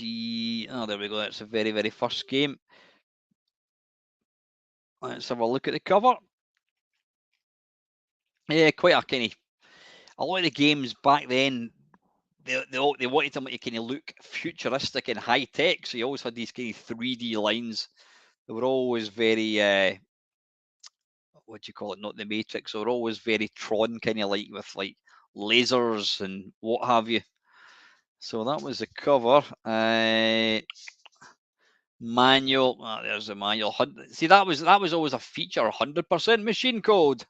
Oh, there we go. That's the very, very first game. Let's have a look at the cover. Yeah, quite a kind of. A lot of the games back then, they wanted them to kind of look futuristic and high tech. So you always had these kind of 3D lines. They were always very, what do you call it? Not the Matrix. They were always very Tron kind of like with like lasers and what have you. So that was the cover. Manual. Oh, there's the manual. See, that was always a feature. 100% machine code.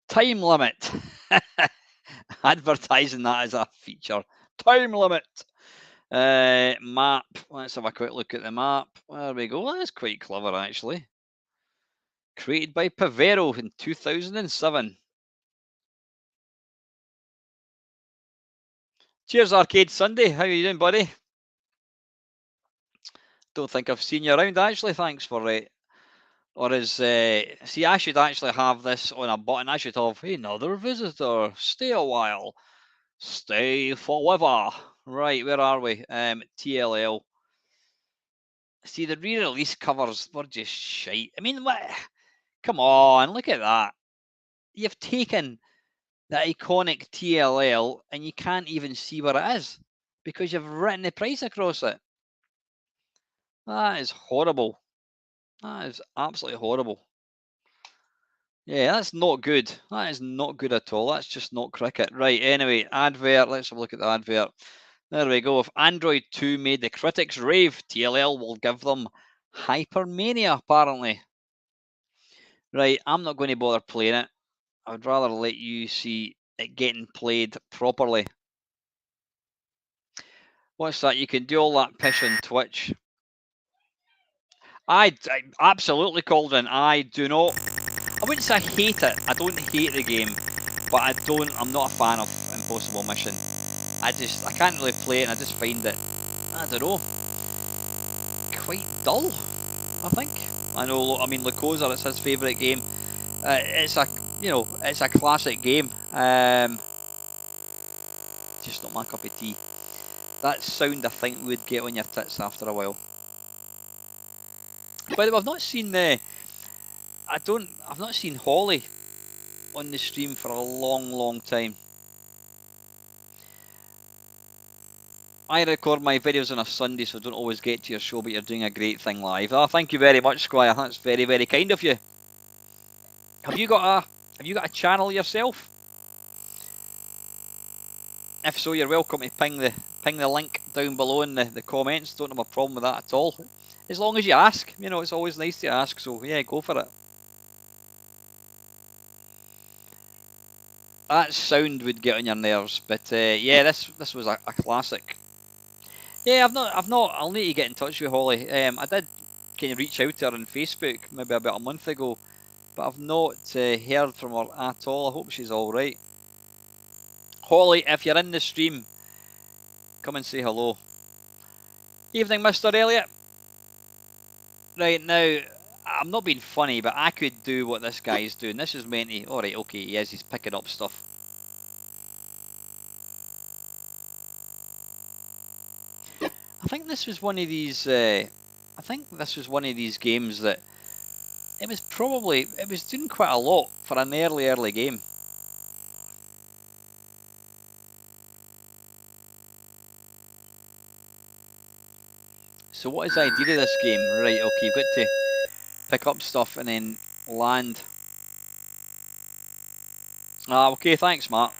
Time limit. Advertising that as a feature. Time limit. Map. Let's have a quick look at the map. There we go. That's quite clever, actually. Created by Pavero in 2007. Cheers, Arcade Sunday. How you doing, buddy? Don't think I've seen you around, actually. Thanks for it. Or see, I should actually have this on a button. I should have another visitor. Stay a while. Stay forever. Right, where are we? TLL. See, the re-release covers were just shite. I mean, what? Come on, look at that. You've taken the iconic TLL and you can't even see where it is because you've written the price across it. That is horrible. That is absolutely horrible. Yeah, that's not good. That is not good at all. That's just not cricket. Right, anyway, advert. Let's have a look at the advert. There we go. If Android 2 made the critics rave, TLL will give them hypermania, apparently. Right, I'm not going to bother playing it. I would rather let you see it getting played properly. What's that? You can do all that pish on Twitch. I absolutely, Calden. I do not. I wouldn't say I hate it. I don't hate the game, but I'm not a fan of Impossible Mission. I can't really play it, and I just find it, I don't know, quite dull. I think. I know. I mean, Lucosa, it's his favourite game. It's a classic game. Just not my cup of tea. That sound, I think, would get on your tits after a while. By the way, I've not seen I've not seen Holly on the stream for a long, long time. I record my videos on a Sunday, so I don't always get to your show, but you're doing a great thing live. Oh, thank you very much, Squire. That's very, very kind of you. Have you got a channel yourself? If so, you're welcome to ping the link down below in the comments. Don't have a problem with that at all. As long as you ask, it's always nice to ask. So yeah, go for it. That sound would get on your nerves, but yeah, this was a classic. Yeah, I've not. I'll need to get in touch with Holly. I did kind of reach out to her on Facebook maybe about a month ago, but I've not heard from her at all. I hope she's all right. Holly, if you're in the stream, come and say hello. Evening, Mr. Elliot. Right now, I'm not being funny, but I could do what this guy's doing. This is meant to. All right, okay, he's picking up stuff. I think this was one of these. I think this was one of these games that it was doing quite a lot for an early game. So what is the idea of this game? Right, okay, you've got to pick up stuff and then land. Ah, okay, thanks, Matt.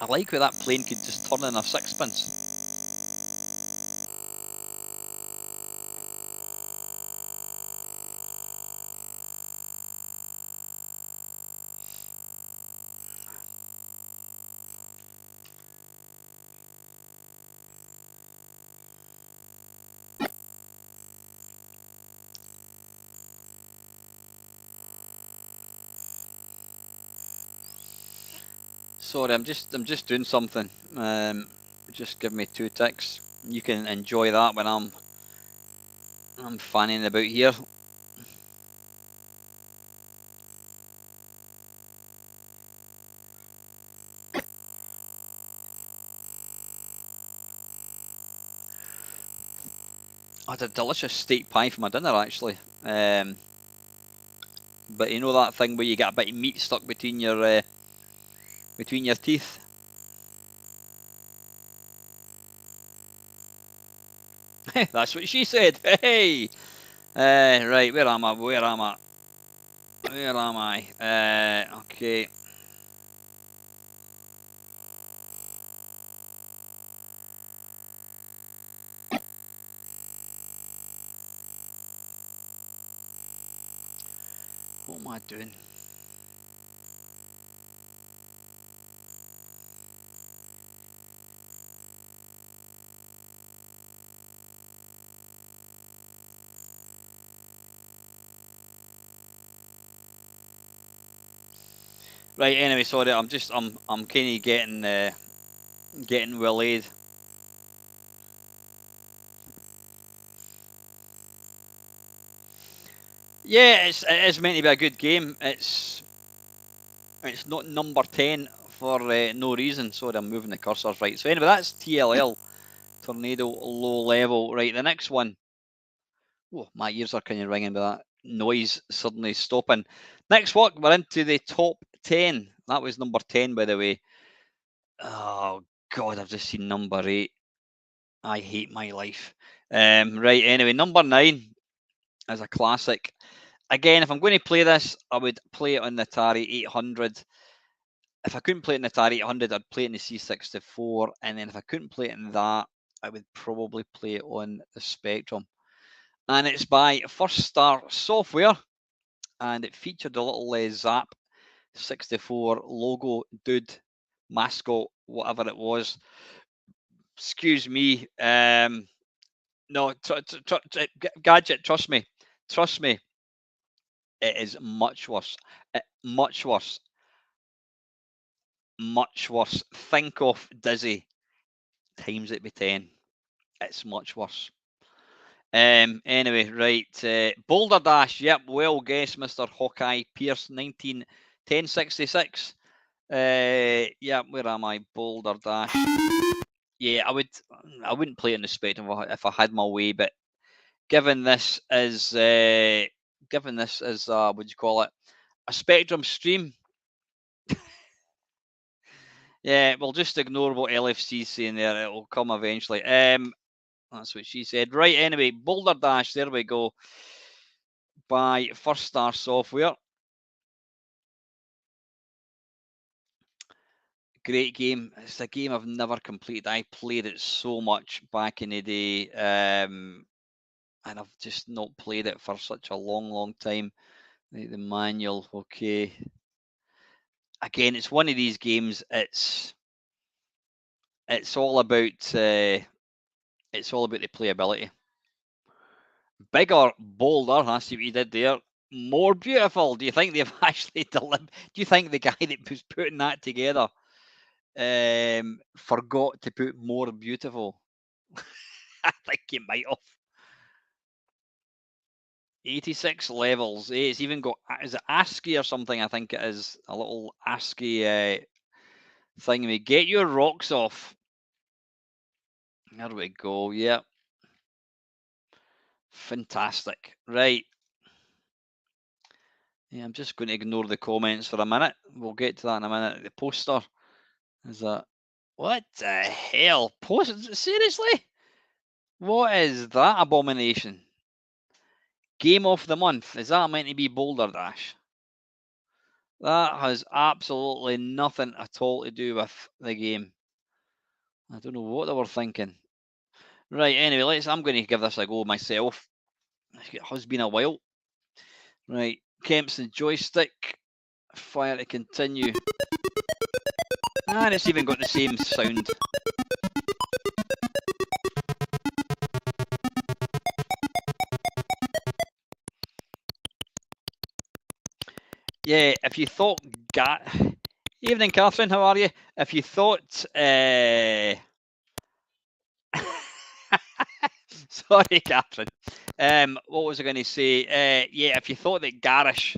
I like where that plane could just turn in a sixpence. Sorry, I'm just doing something. Just give me 2 ticks. You can enjoy that when I'm fanning about here. I had a delicious steak pie for my dinner actually. But you know that thing where you get a bit of meat stuck between your teeth. That's what she said. Hey, right. Where am I? Where am I? Where am I? Okay. What am I doing? Right. Anyway, sorry. I'm kind of getting waylaid. Yeah, it is meant to be a good game. It's not number 10 for no reason. Sorry, I'm moving the cursors right. So anyway, that's TLL, Tornado Low Level. Right, the next one. Oh, my ears are kind of ringing with that noise suddenly stopping. Next one, we're into the top 10. That was number 10, by the way. Oh, God, I've just seen number 8. I hate my life. Right, anyway, number 9 is a classic. Again, if I'm going to play this, I would play it on the Atari 800. If I couldn't play it in the Atari 800, I'd play it in the C64. And then if I couldn't play it in that, I would probably play it on the Spectrum. And it's by First Star Software. And it featured a little Zap 64 logo dude, mascot, whatever it was. Excuse me. No, Gadget, trust me. Trust me. It is much worse. Much worse. Much worse. Think of Dizzy times it by 10. It's much worse. Anyway, right. Boulder Dash. Yep, well guessed, Mr. Hawkeye Pierce, 1066. Yeah, where am I? Boulder Dash. Yeah, I wouldn't play it in the Spectrum if I had my way, but given this is what do you call it? A Spectrum stream. Yeah, we'll just ignore what LFC's saying there. It'll come eventually. That's what she said. Right, anyway, Boulder Dash, there we go. By First Star Software. Great game. It's a game I've never completed. I played it so much back in the day, and I've just not played it for such a long, long time. The manual, okay. Again, it's one of these games. It's all about the playability. Bigger, bolder. I see what you did there. More beautiful. Do you think they've actually delivered? Do you think the guy that was putting that together forgot to put more beautiful? I think he might have. 86 levels. It's even got, is it ASCII or something? I think it is a little ASCII thing. We get your rocks off. There we go. Yep. Fantastic. Right. Yeah, I'm just going to ignore the comments for a minute. We'll get to that in a minute. The poster is that. What the hell? Seriously? What is that abomination? Game of the month. Is that meant to be Boulder Dash? That has absolutely nothing at all to do with the game. I don't know what they were thinking. Right, anyway, I'm going to give this a go myself. It has been a while. Right, Kempson joystick. Fire to continue. And it's even got the same sound. Yeah, if you thought... Evening, Catherine, how are you? If you thought... Sorry, Catherine. What was I going to say? Yeah, if you thought that Garish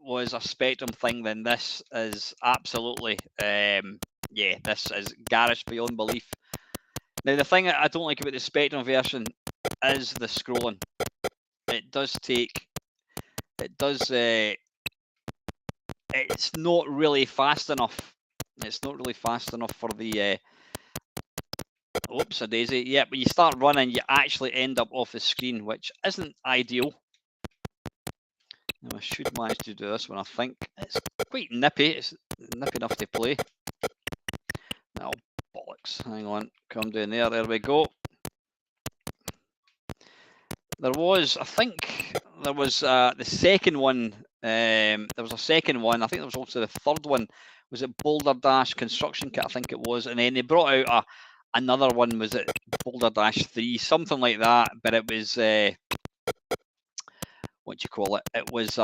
was a Spectrum thing, then this is absolutely... yeah, this is Garish beyond belief. Now, the thing I don't like about the Spectrum version is the scrolling. It does take... It does... it's not really fast enough. It's not really fast enough for the... Oops, a daisy. Yeah, when you start running, you actually end up off the screen, which isn't ideal. Now, I should manage to do this one, I think. It's quite nippy. It's nippy enough to play. Oh, bollocks. Hang on. Come down there. There we go. There was, I think, there was the second one. There was a second one. I think there was also the third one. Was it Boulder Dash Construction Kit? I think it was. And then they brought out another one. Was it Boulder Dash 3? Something like that. But it was... what do you call it? It was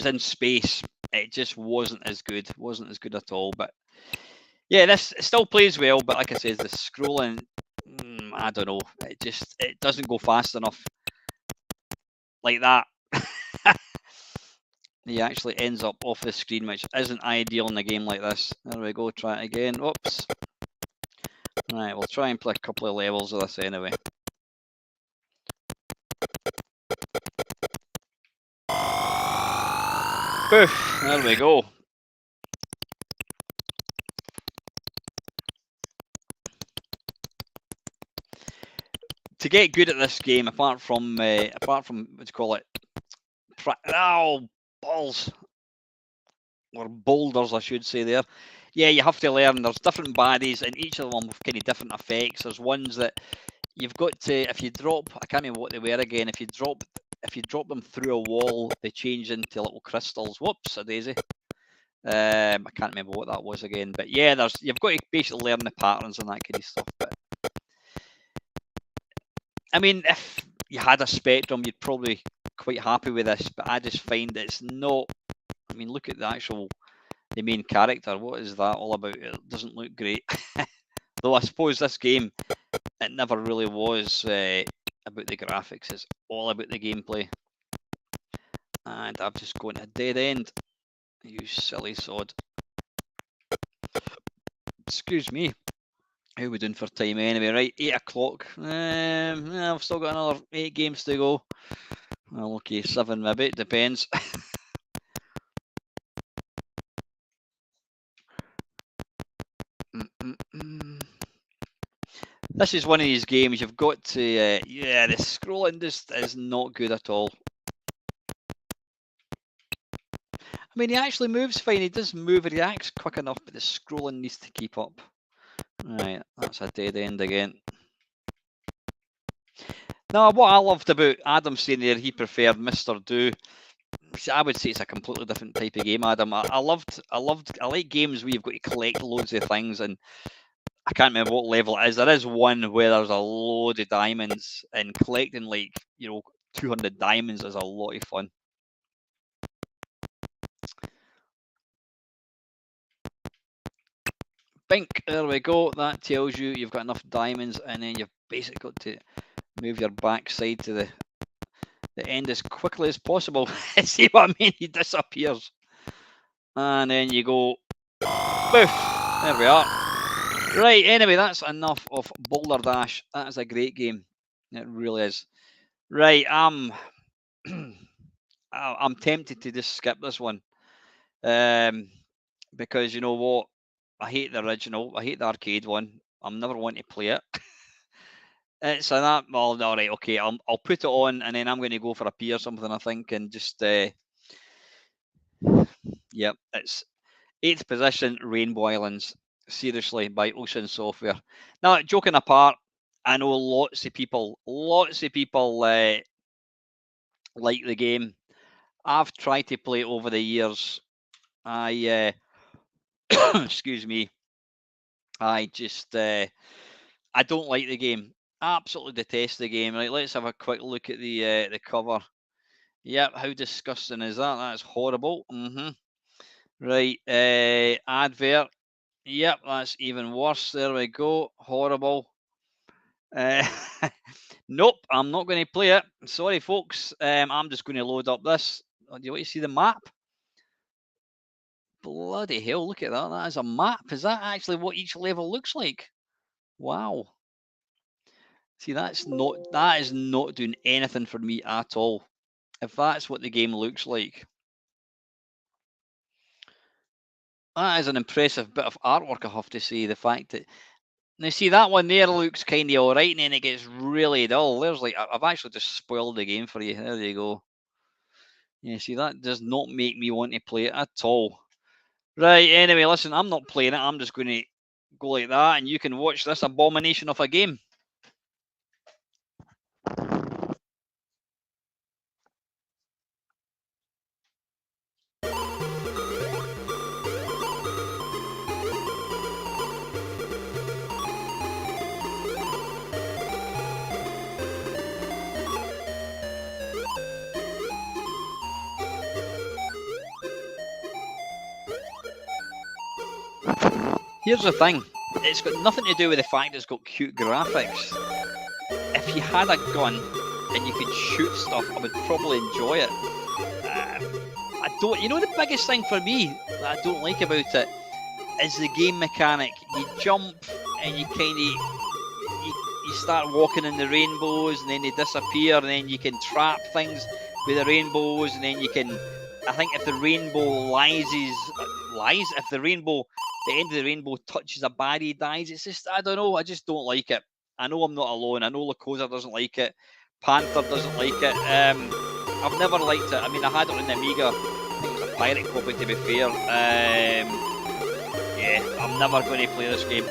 in space. It just wasn't as good. Wasn't as good at all. But yeah, this still plays well. But like I said, the scrolling, I don't know. It doesn't go fast enough like that. He actually ends up off the screen, which isn't ideal in a game like this. There we go. Try it again. Oops. Right, we'll try and play a couple of levels of this anyway. Poof, there we go. To get good at this game, apart from what do you call it? Oh, balls. Or boulders, I should say there. Yeah, you have to learn. There's different baddies, and each of them have kind of different effects. There's ones that you've got to, if you drop, I can't remember what they were again. If you drop them through a wall, they change into little crystals. Whoops, a daisy. I can't remember what that was again. But yeah, you've got to basically learn the patterns and that kind of stuff. But I mean, if you had a Spectrum, you'd probably quite happy with this. But I just find it's not. I mean, look at the main character. What is that all about? It doesn't look great. Though I suppose this game, it never really was about the graphics. It's all about the gameplay. And I've just gone a dead end. You silly sod. Excuse me. How are we doing for time anyway? Right, 8 o'clock. I've still got another 8 games to go. Well, okay, 7 maybe. It depends. This is one of these games you've got to... yeah, the scrolling just is not good at all. I mean, he actually moves fine. He does move. He reacts quick enough, but the scrolling needs to keep up. Right, that's a dead end again. Now, what I loved about Adam saying there he preferred Mr. Do, I would say it's a completely different type of game, Adam. I like games where you've got to collect loads of things, and I can't remember what level it is. There is one where there's a load of diamonds, and collecting 200 diamonds is a lot of fun. Bink, there we go. That tells you you've got enough diamonds, and then you've basically got to move your backside to the end as quickly as possible. See what I mean? He disappears. And then you go, boof. There we are. Right, anyway, that's enough of Boulder Dash. That is a great game. It really is. Right, I'm tempted to just skip this one. Because you know what? I hate the original. I hate the arcade one. I'm never wanting to play it. It's that. Well, all right, okay. I'll put it on, and then I'm going to go for a pee or something, I think, and just Yep, it's 8th position, Rainbow Islands. Seriously, by Ocean Software. Now, joking apart, I know lots of people like the game. I've tried to play it over the years. I, excuse me, I just, I don't like the game. Absolutely detest the game. Right, let's have a quick look at the cover. Yep, how disgusting is that? That's horrible. Right, advert. Yep, that's even worse. There we go. Horrible. Uh, nope, I'm not going to play it. Sorry, folks. I'm just going to load up this. Oh, do you want to see the map? Bloody hell, look at that. That is a map. Is that actually what each level looks like? Wow. See, that is not doing anything for me at all. If that's what the game looks like. That is an impressive bit of artwork, I have to say. The fact that now, see that one there looks kind of all right, and then it gets really dull. There's like I've actually just spoiled the game for you. There you go. Yeah, see that does not make me want to play it at all. Right. Anyway, listen, I'm not playing it. I'm just going to go like that, and you can watch this abomination of a game. Here's the thing. It's got nothing to do with the fact it's got cute graphics. If you had a gun and you could shoot stuff, I would probably enjoy it. I don't. You know, the biggest thing for me that I don't like about it is the game mechanic. You jump and you kind of you start walking in the rainbows, and then they disappear, and then you can trap things with the rainbows, and then you can. I think if the rainbow lies, if the rainbow, the end of the rainbow touches a bar, he dies. It's just, I don't know. I just don't like it. I know I'm not alone. I know Lakosa doesn't like it. Panther doesn't like it. I've never liked it. I mean, I had it on the Amiga. I think it was a pirate copy, to be fair. Yeah, I'm never going to play this game.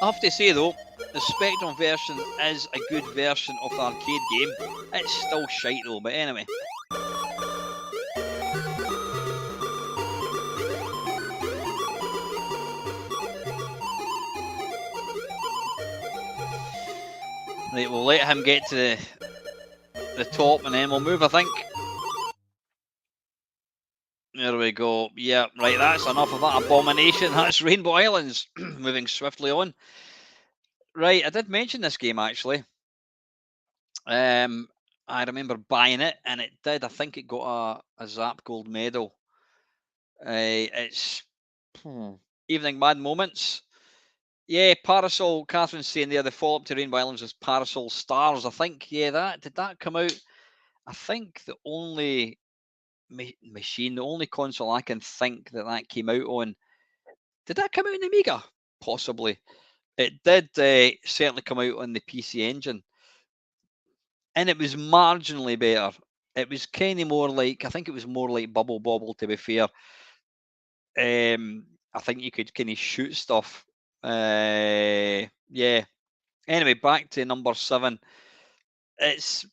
I have to say though, the Spectrum version is a good version of the arcade game. It's still shite though, but anyway. Right, we'll let him get to the top and then we'll move, I think. There we go. Yeah, right, that's enough of that abomination. That's Rainbow Islands. Moving swiftly on. Right, I did mention this game actually. I remember buying it, and it did. I think it got a Zap Gold medal. It's Evening Mad Moments. Yeah, Parasol. Catherine's saying there the follow-up to Rainbow Islands was Parasol Stars. I think. Yeah, that did that come out? I think the only machine, the only console I can think that came out on. Did that come out in Amiga? Possibly. It did certainly come out on the PC Engine, and it was marginally better. It was kind of more like, I think it was more like Bubble Bobble, to be fair. I think you could kind of shoot stuff. Yeah. Anyway, back to number 7. It's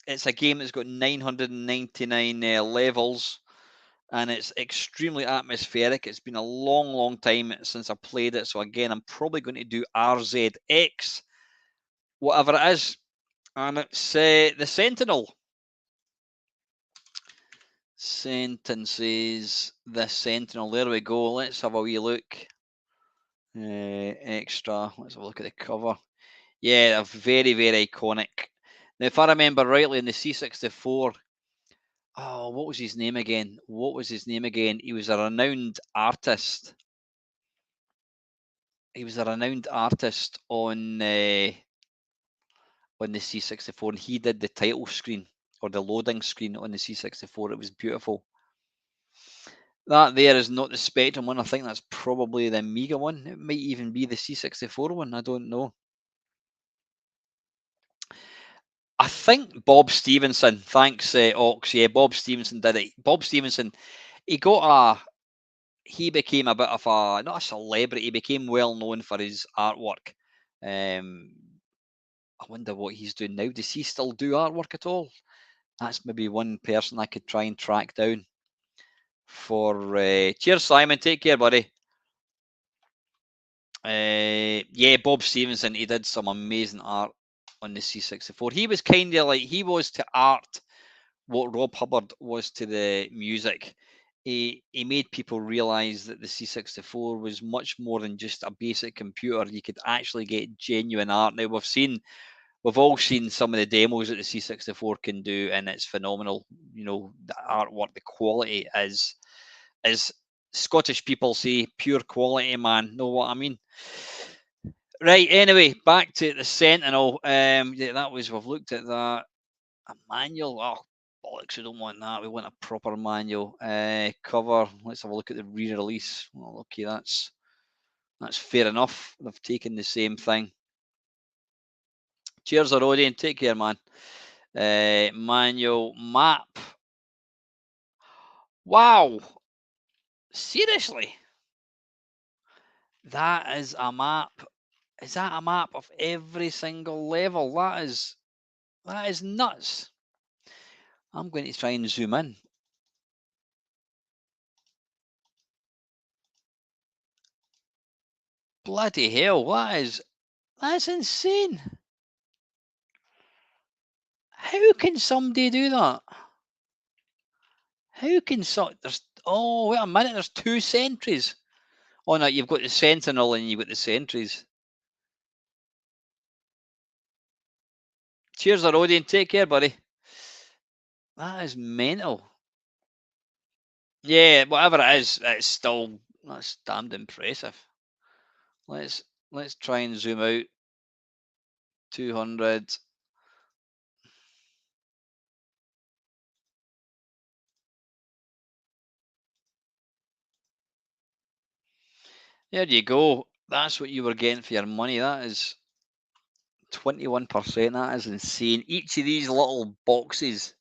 a game that's got 999 levels, and it's extremely atmospheric. It's been a long, long time since I played it, so again, I'm probably going to do RZX, whatever it is, and it's the Sentinel. Sentences, the Sentinel. There we go. Let's have a wee look. Extra. Let's have a look at the cover. Yeah, very, very iconic. Now, if I remember rightly, in the C64, oh, what was his name again? He was a renowned artist. He was a renowned artist on the C64, and he did the title screen or the loading screen on the C64. It was beautiful. That there is not the Spectrum one. I think that's probably the Amiga one. It might even be the C64 one. I don't know. think Bob Stevenson. Thanks, Ox. Yeah, Bob Stevenson did it. Bob Stevenson, he got a. He became a bit of a not a celebrity. He became well known for his artwork. I wonder what he's doing now. Does he still do artwork at all? That's maybe one person I could try and track down. For cheers, Simon. Take care, buddy. Yeah, Bob Stevenson. He did some amazing art on the C64. He was kind of like he was to art what Rob Hubbard was to the music. He made people realize that the C64 was much more than just a basic computer. You could actually get genuine art. Now we've all seen some of the demos that the C64 can do, and it's phenomenal. You know, the artwork, the quality is Scottish people say pure quality, man. Know what I mean? Right. Anyway, back to the Sentinel. Yeah, that was we've looked at that. A manual. Oh, bollocks! We don't want that. We want a proper manual. Cover. Let's have a look at the re-release. Well, okay, that's fair enough. They've taken the same thing. Cheers, Arodian. Take care, man. Manual map. Wow. Seriously? That is a map. Is that a map of every single level? That is nuts. I'm going to try and zoom in. Bloody hell, that's insane. How can somebody do that? How can there's oh wait a minute, there's two sentries. Oh no, you've got the Sentinel and you've got the sentries. Cheers, Arodian. Take care, buddy. That is mental. Yeah, whatever it is, that's damned impressive. Let's try and zoom out. 200. There you go. That's what you were getting for your money. That is 21%. That is insane. Each of these little boxes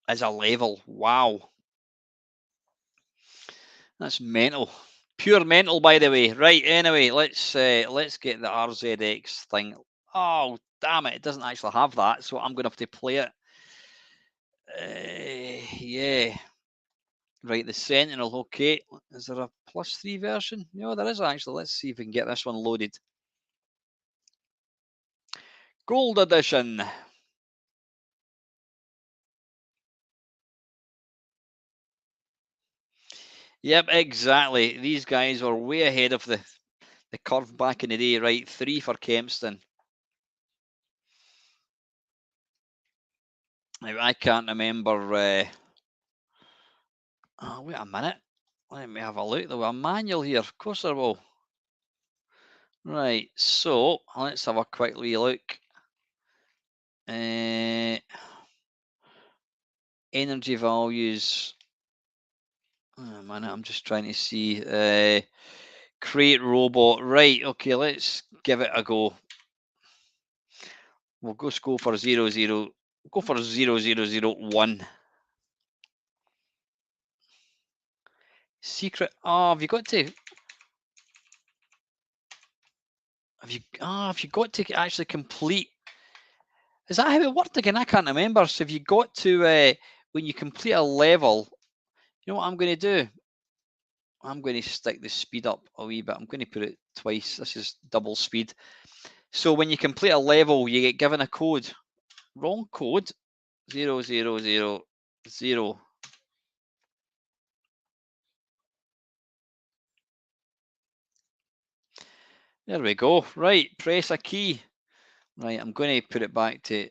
is a level. Wow. That's mental. Pure mental, by the way. Right, anyway, let's get the RZX thing. Oh, damn it. It doesn't actually have that, so I'm going to have to play it. Yeah. Right, the Sentinel. Okay. Is there a +3 version? No, there is actually. Let's see if we can get this one loaded. Gold Edition. Yep, exactly. These guys were way ahead of the curve back in the day. Right, 3 for Kempston. Now, I can't remember. Oh, wait a minute. Let me have a look. There was a manual here. Of course there will. Right, so let's have a quick wee look. Energy values. Oh, a minute, I'm just trying to see. Create robot. Right, okay, let's give it a go. We'll go for 00. Go for 0001. Secret. Oh, have you got to? Have you got to actually complete? Is that how it worked again? I can't remember. So have you got to when you complete a level? You know what I'm going to do? I'm going to stick the speed up a wee bit. I'm going to put it twice. This is double speed. So when you complete a level, you get given a code. Wrong code. 0000. There we go. Right, press a key. Right, I'm going to put it back to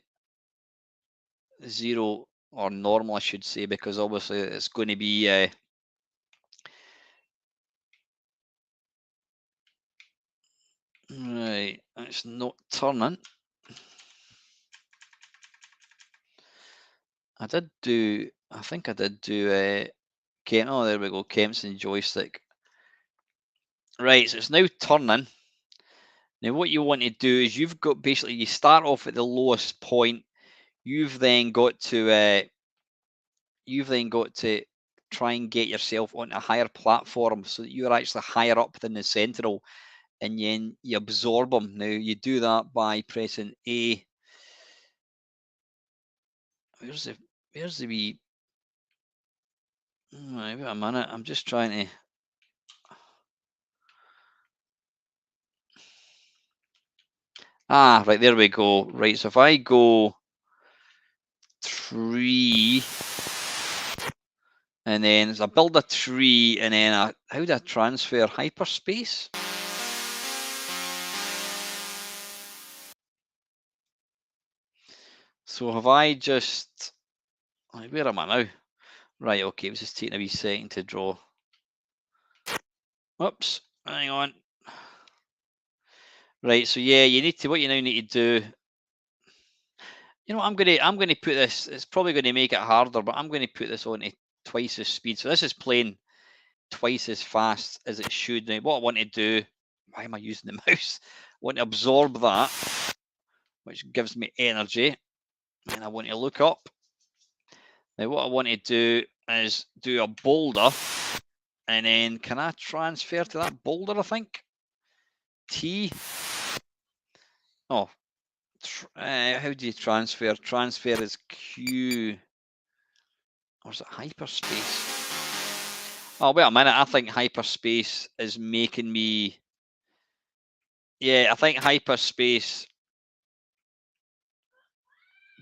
0 or normal, I should say, because obviously it's going to be right. It's not turning. I think I did do oh, there we go, Kempson joystick. Right, so it's now turning. Now, what you want to do is you've got basically you start off at the lowest point. You've then got to try and get yourself on a higher platform so that you're actually higher up than the sentinel, and then you absorb them. Now you do that by pressing A. Where's the wee? Right, wait a minute. I'm just trying to. Ah, right, there we go. Right, so if I go tree, and then I build a tree, and then how do I transfer hyperspace? So have I just, where am I now? Right, okay, it was just taking a wee second to draw. Whoops, hang on. Right, so yeah, what you now need to do. You know, I'm gonna put this. It's probably going to make it harder, but I'm going to put this on to twice the speed. So this is playing twice as fast as it should. Now, what I want to do, why am I using the mouse? I want to absorb that, which gives me energy, and I want to look up. Now, what I want to do is do a boulder, and then can I transfer to that boulder? I think T. Oh, how do you transfer? Transfer is Q. Or is it hyperspace? Oh, wait a minute. I think hyperspace is making me. Yeah, I think hyperspace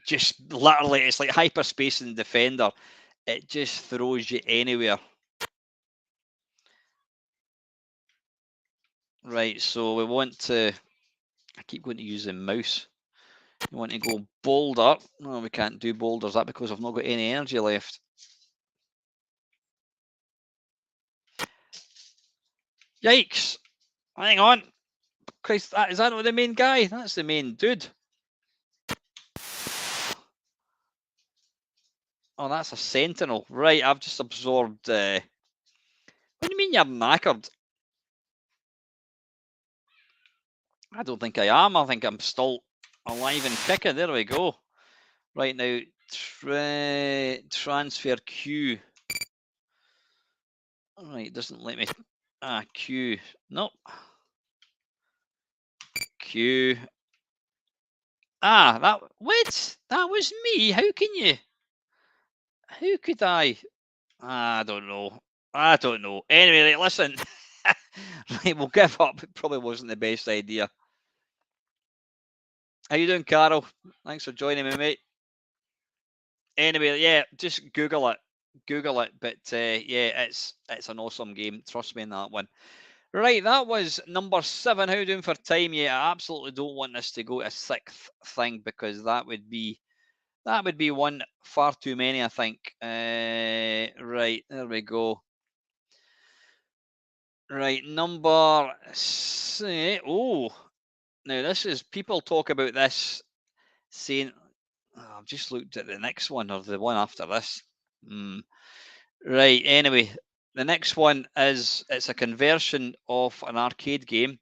just literally, it's like hyperspace in Defender. It just throws you anywhere. Right, so we want to. I keep going to use the mouse. You want to go boulder. No, we can't do boulders. That because I've not got any energy left. Yikes! Hang on. Christ, is that not the main guy? That's the main dude. Oh, that's a sentinel. Right, I've just absorbed. What do you mean you're knackered? I don't think I am. I think I'm still alive and kicking. There we go. Right now, transfer Q. All right, it doesn't let me. Q. Nope. Q. That what? That was me. How can you? How could I? I don't know. I don't know. Anyway, right, listen. Right, we'll give up. It probably wasn't the best idea. How you doing, Carol? Thanks for joining me, mate. Anyway, yeah, just Google it. Google it. But yeah, it's an awesome game. Trust me in that one. Right, that was number 7. How you doing for time? Yeah, I absolutely don't want this to go a 6th thing because that would be one far too many, I think. Right, there we go. Right, number oh, now this is people talk about this saying. I've just looked at the next one or the one after this. Right. Anyway, the next one it's a conversion of an arcade game,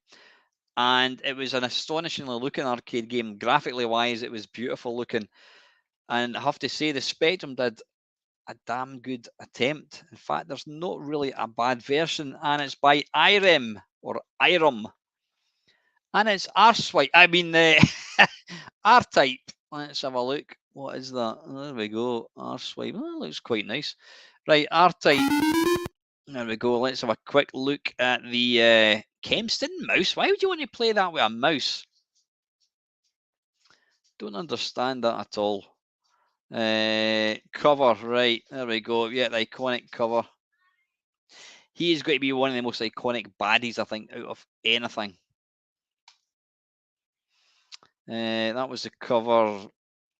and it was an astonishingly looking arcade game. Graphically wise, it was beautiful looking, and I have to say the Spectrum did a damn good attempt. In fact, there's not really a bad version, and it's by Irem or Irem, and it's R-Swipe. I mean, R-Type. Let's have a look. What is that? There we go. R-Swipe. Oh, that looks quite nice. Right, R-Type. There we go. Let's have a quick look at the Kempston mouse. Why would you want to play that with a mouse? Don't understand that at all. Cover, right. There we go. Yeah, the iconic cover. He is going to be one of the most iconic baddies, I think, out of anything. That was the cover.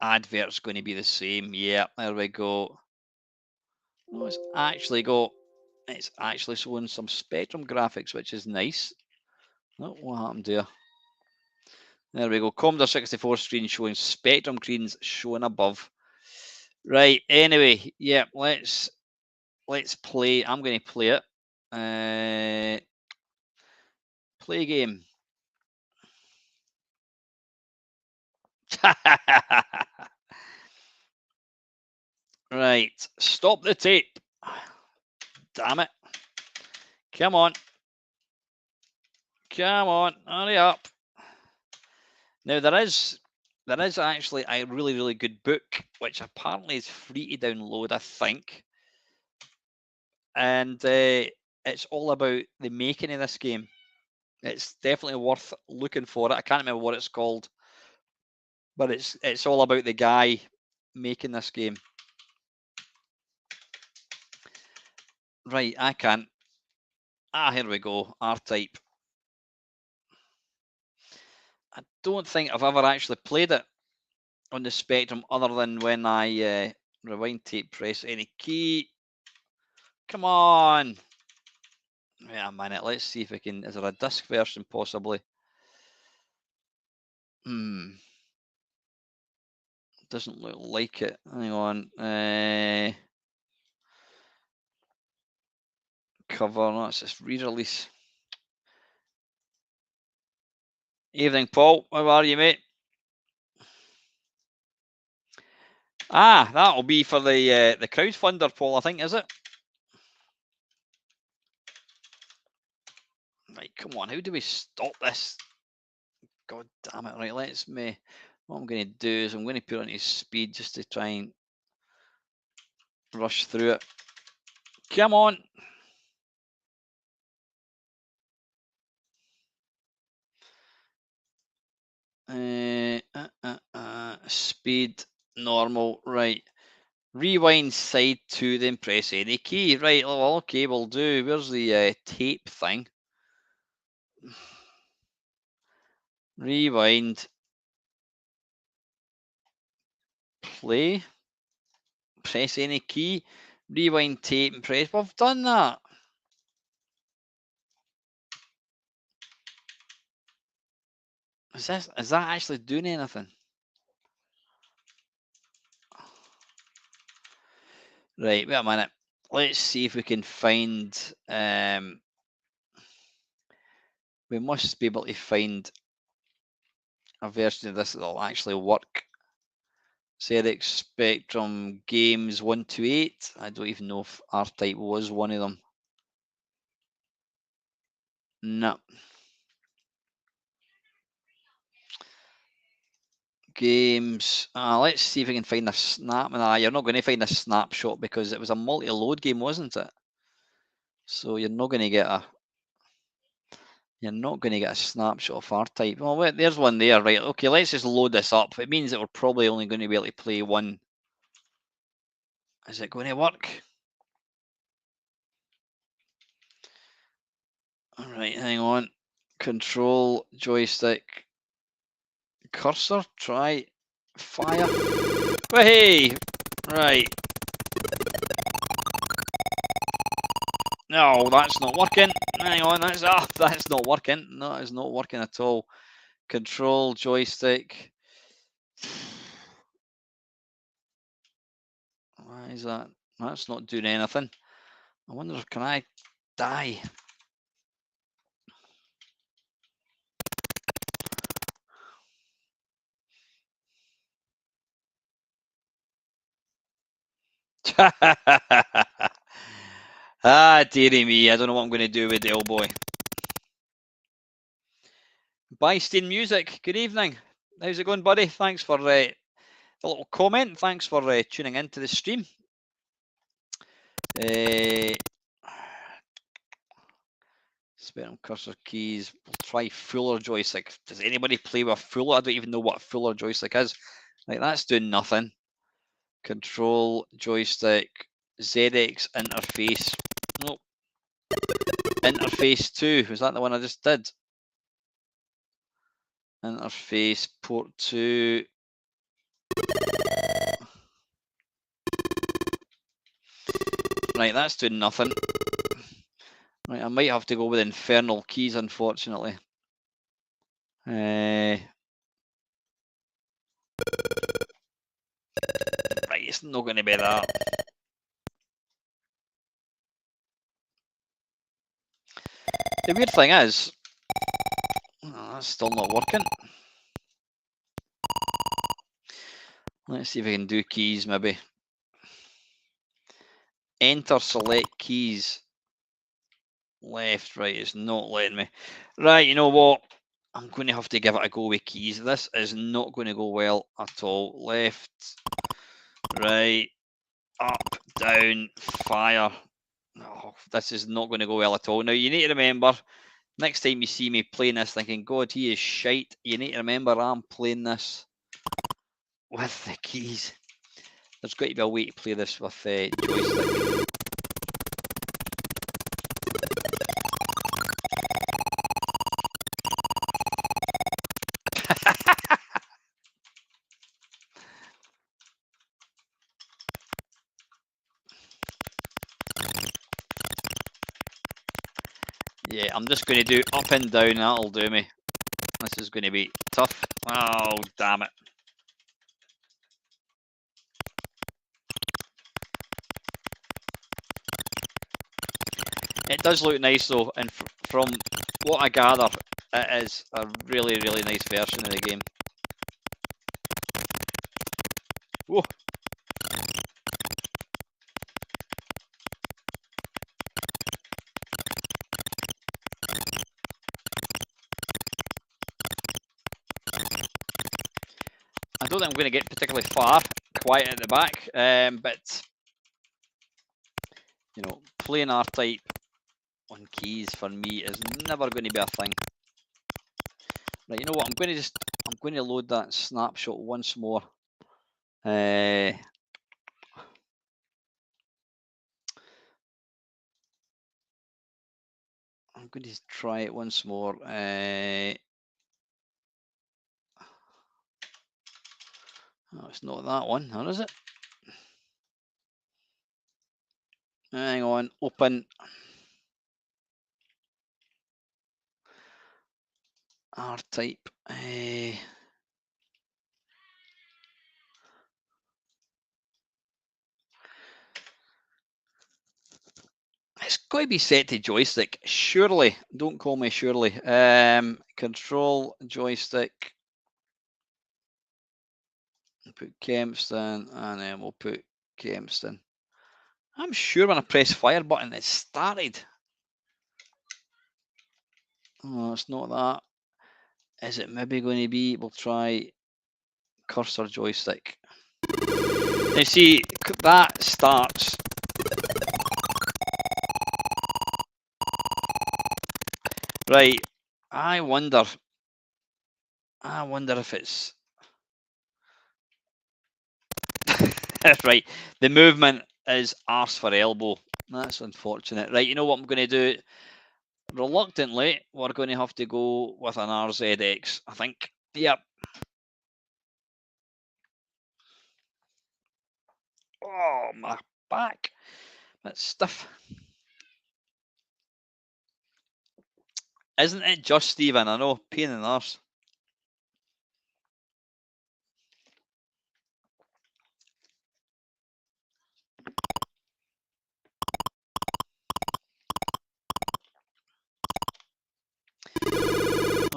Advert's going to be the same. Yeah, there we go. Oh, it's actually showing some Spectrum graphics, which is nice. Oh, what happened here? There we go. Commodore 64 screen showing Spectrum screens showing above. Right. Anyway, yeah. Let's play. I'm going to play it. Play game. Right, stop the tape. Damn it. Come on. Come on, hurry up. Now there is actually a really good book, which apparently is free to download, I think. And it's all about the making of this game. It's definitely worth looking for it. I can't remember what it's called, but it's all about the guy making this game. Right, I can't. Here we go. R-Type. I don't think I've ever actually played it on the Spectrum other than when I rewind tape, press any key. Come on. Wait a minute. Let's see if we can. Is there a disc version possibly? Doesn't look like it. Hang on. Cover. That's just re-release. Evening, Paul. How are you, mate? That'll be for the crowdfunder, Paul, I think, is it? Right, come on. How do we stop this? God damn it. Right, what I'm going to do is I'm going to put it on speed just to try and rush through it. Come on. Speed, normal, right. Rewind side 2, then press any key. Right, well, okay, we'll do. Where's the tape thing? Rewind. Play. Press any key. Rewind tape and press. We've done that. Is that actually doing anything? Right, wait a minute. Let's see if we can find. We must be able to find a version of this that'll actually work. ZX Spectrum Games 128. I don't even know if R-Type was one of them. No. Games. Let's see if we can find a snap. You're not going to find a snapshot because it was a multi-load game, wasn't it? So you're not going to get a. You're not going to get a snapshot of R-Type. Oh, wait, there's one there, right? Okay, let's just load this up. It means that we're probably only going to be able to play one. Is it going to work? All right, hang on. Control, joystick, cursor, try, fire. Hey, right. No, that's not working. Hang on, that's not working. No, it's not working at all. Control, joystick. Why is that? That's not doing anything. I wonder, can I die? Dearie me, I don't know what I'm going to do with the old boy. Bysteen Music, good evening. How's it going, buddy? Thanks for the little comment. Thanks for tuning into the stream. Spectrum cursor keys. We'll try fuller joystick. Does anybody play with fuller? I don't even know what fuller joystick is. Like, that's doing nothing. Control, joystick, ZX interface. Nope. Interface 2. Was that the one I just did? Interface, port 2. Right, that's doing nothing. Right, I might have to go with infernal keys, unfortunately. Right, it's not going to be that. The weird thing is, that's still not working. Let's see if I can do keys, maybe. Enter select keys. Left, right, it's not letting me. Right, you know what? I'm going to have to give it a go with keys. This is not going to go well at all. Left, right, up, down, fire. Oh, this is not going to go well at all. Now, you need to remember, next time you see me playing this thinking, God, he is shite, you need to remember I'm playing this with the keys. There's got to be a way to play this with the joystick. Yeah, I'm just going to do up and down, that'll do me. This is going to be tough. Oh, damn it. It does look nice though, and from what I gather, it is a really, really nice version of the game. Whoa. I don't think I'm going to get particularly far, quiet at the back, but you know, playing R-Type on keys for me is never going to be a thing. Right, you know what? I'm going to load that snapshot once more. I'm going to try it once more. Oh, it's not that one, or is it? Hang on, open. R-Type. It's got to be set to joystick, surely. Don't call me surely. Control joystick. Put Kempston, and then we'll put Kempston. I'm sure when I press fire button, it started. Oh, it's not that. Is it maybe going to be? We'll try cursor joystick. You see, that starts. Right. I wonder if it's right. The movement is arse for elbow. That's unfortunate. Right, you know what I'm going to do? Reluctantly, we're going to have to go with an RZX, I think. Yep. Oh, my back. That's stiff. Isn't it just, Stephen? I know, pain in the arse.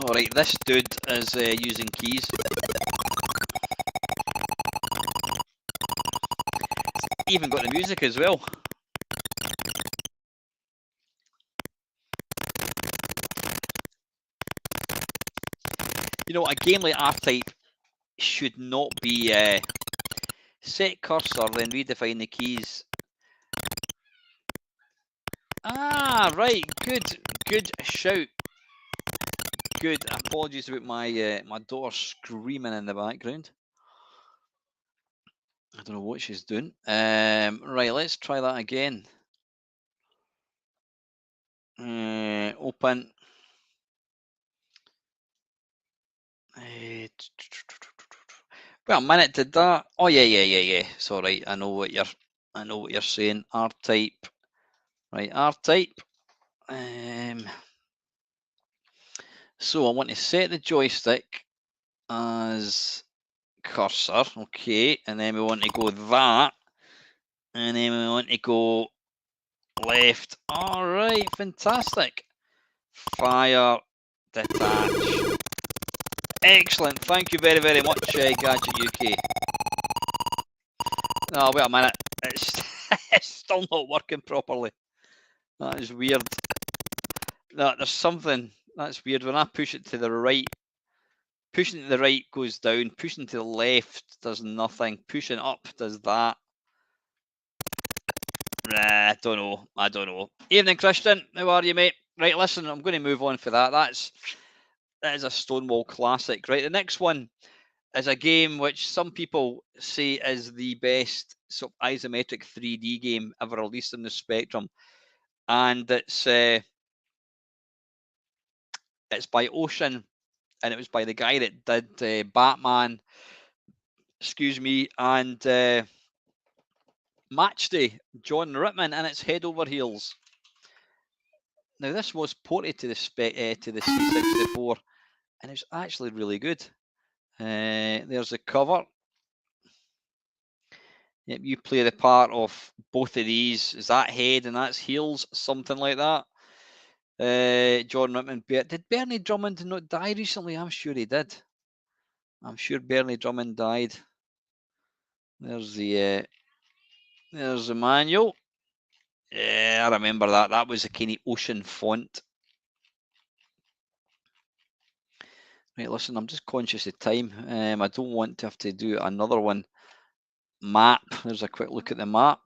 Alright, this dude is using keys. Even got the music as well. You know, a game like R-Type should not be set cursor, then redefine the keys. Ah, right, good shout. Good. Apologies about my my daughter screaming in the background. I don't know what she's doing. Right, let's try that again. Open. Well, a minute did that. Oh yeah. It's all right. I know what you're saying. R-Type. Right, R-Type. So I want to set the joystick as cursor, okay, and then we want to go that, and then we want to go left. All right, fantastic. Fire, detach. Excellent. Thank you very, very much, Gadget UK. Oh, wait a minute. It's, it's still not working properly. That is weird. No, there's something. That's weird. When I push it to the right, pushing to the right goes down. Pushing to the left does nothing. Pushing up does that. I don't know. I don't know. Evening, Christian. How are you, mate? Right, listen, I'm going to move on for that. That is a Stonewall classic. Right, the next one is a game which some people say is the best sort of isometric 3D game ever released in the Spectrum, and it's by Ocean, and it was by the guy that did Batman, excuse me, and Matchday, John Rittman, and it's Head Over Heels. Now this was ported to the C64, and it's actually really good. There's the cover. Yep, you play the part of both of these. Is that Head and that's Heels, something like that. John Rittman. Did Bernie Drummond not die recently? I'm sure he did. I'm sure Bernie Drummond died. There's the manual. Yeah, I remember that. That was a kind of Ocean font. Right, listen, I'm just conscious of time. I don't want to have to do another one. Map. There's a quick look at the map.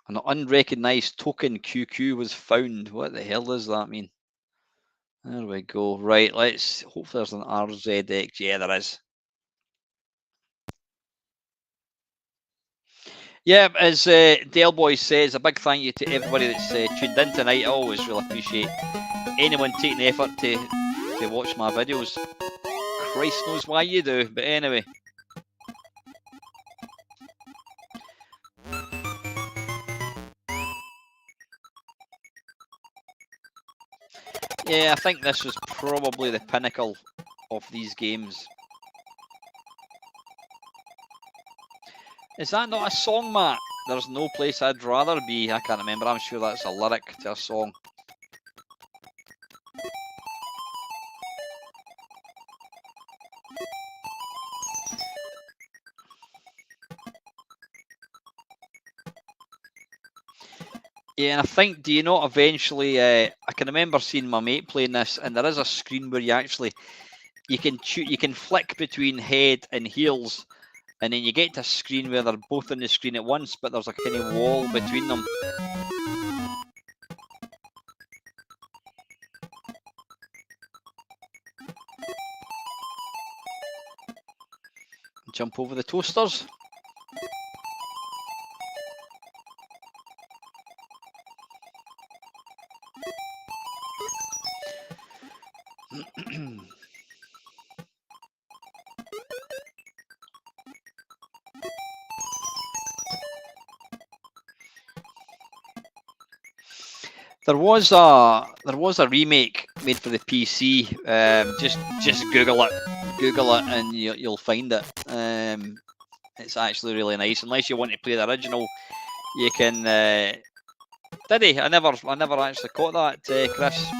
An unrecognized token QQ was found. What the hell does that mean? There we go. Right, let's hope there's an RZX. Yeah, there is. Yeah, as Dale Boy says, a big thank you to everybody that's tuned in tonight. I always really appreciate anyone taking the effort to watch my videos. Christ knows why you do, but anyway. Yeah, I think this was probably the pinnacle of these games. Is that not a song, Matt? There's no place I'd rather be. I can't remember. I'm sure that's a lyric to a song. Yeah, and I think, do you not eventually, I can remember seeing my mate playing this, and there is a screen where you can flick between Head and Heels, and then you get to a screen where they're both on the screen at once, but there's a kind of wall between them. Jump over the toasters. There was a remake made for the PC. Just Google it, and you'll find it. It's actually really nice. Unless you want to play the original, you can. Did he? I never actually caught that, Chris.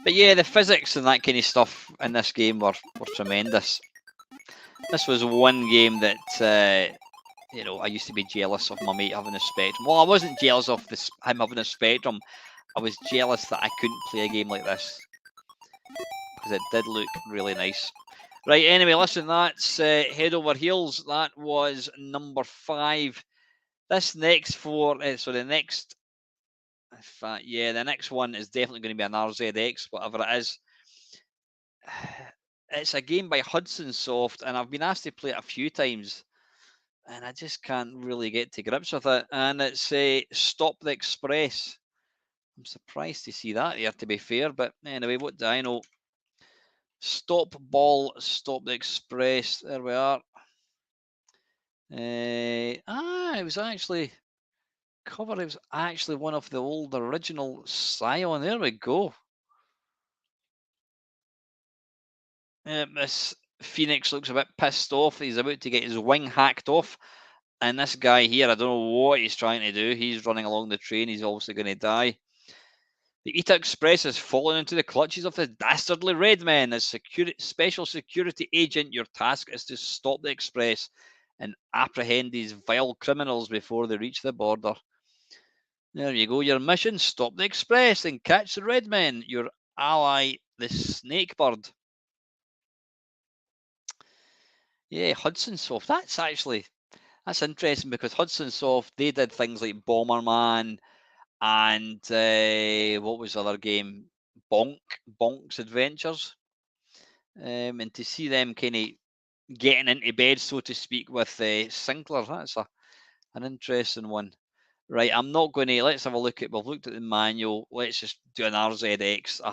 But yeah, the physics and that kind of stuff in this game were tremendous. This was one game that I used to be jealous of my mate having a Spectrum. Well, I wasn't jealous of him having a Spectrum. I was jealous that I couldn't play a game like this because it did look really nice. Right, anyway, listen, that's Head Over Heels. That was number 5. This next the next one is definitely going to be an RZX, whatever it is. It's a game by Hudson Soft, and I've been asked to play it a few times, and I just can't really get to grips with it. And it's Stop the Express. I'm surprised to see that here, to be fair, but anyway, what do I know? Stop the Express. There we are. It was actually cover. It was actually one of the old original Scion. There we go. This Phoenix looks a bit pissed off. He's about to get his wing hacked off. And this guy here, I don't know what he's trying to do. He's running along the train. He's obviously going to die. The Eta Express has fallen into the clutches of the dastardly red men. As special security agent, your task is to stop the Express and apprehend these vile criminals before they reach the border. There you go. Your mission: stop the Express and catch the red men. Your ally, the Snakebird. Yeah, Hudson Soft. That's interesting because Hudson Soft, they did things like Bomberman and what was the other game? Bonk's Adventures. And to see them kind of getting into bed, so to speak, with Sinclair, that's an interesting one. Right, I'm not going to. Let's have a look at. We've looked at the manual. Let's just do an RZX. I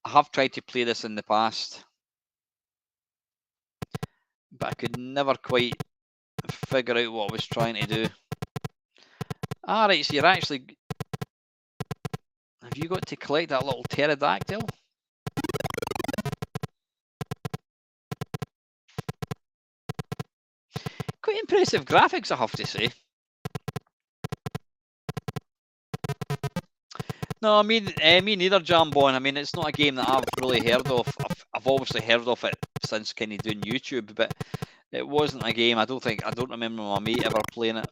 have tried to play this in the past, but I could never quite figure out what I was trying to do. Ah, right, so you're actually... Have you got to collect that little pterodactyl? Quite impressive graphics, I have to say. No, me neither, Jambon. I mean, it's not a game that I've really heard of. I've obviously heard of it since kind of doing YouTube, but it wasn't a game. I don't remember my mate ever playing it.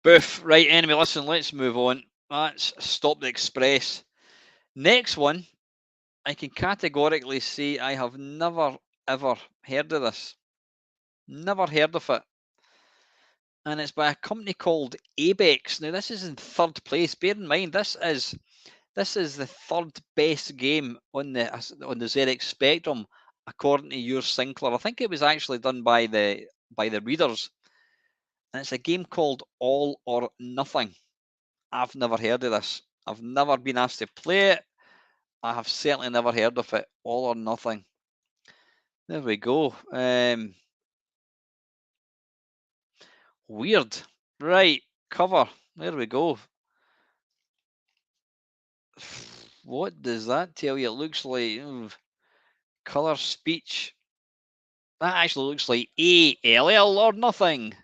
Boof. Right, anyway, listen, let's move on. Let's stop the Express. Next one, I can categorically say I have never, ever heard of this. Never heard of it. And it's by a company called Abex. Now, this is in third place. Bear in mind, this is the third best game on the ZX Spectrum, according to your Sinclair. I think it was actually done by the readers. And it's a game called All or Nothing. I've never heard of this. I've never been asked to play it. I have certainly never heard of it. All or Nothing. There we go. Weird. Right, cover. There we go. What does that tell you? It looks like color speech. That actually looks like ALL or Nothing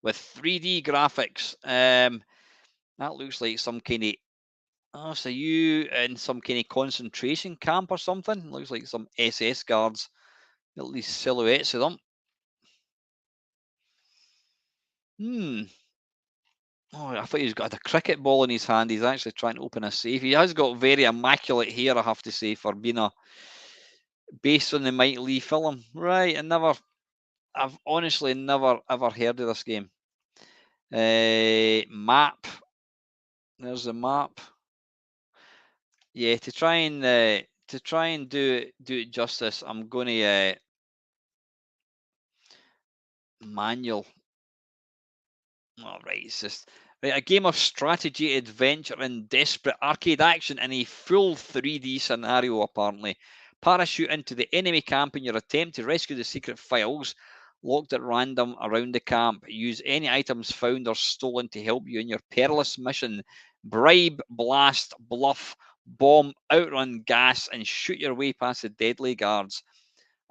with 3D graphics. That looks like some kind of... Oh, so you in some kind of concentration camp or something? Looks like some SS guards. At least silhouettes of them. Oh, I thought he's got a cricket ball in his hand. He's actually trying to open a safe. He has got very immaculate hair, I have to say, for being based on the Mike Lee film. Right, I've honestly never ever heard of this game. Map. There's the map. Yeah, to try and do it justice, I'm going to manual. All right, it's just right, a game of strategy, adventure, and desperate arcade action in a full 3D scenario, apparently. Parachute into the enemy camp in your attempt to rescue the secret files locked at random around the camp. Use any items found or stolen to help you in your perilous mission. Bribe, blast, bluff, bomb, outrun, gas, and shoot your way past the deadly guards.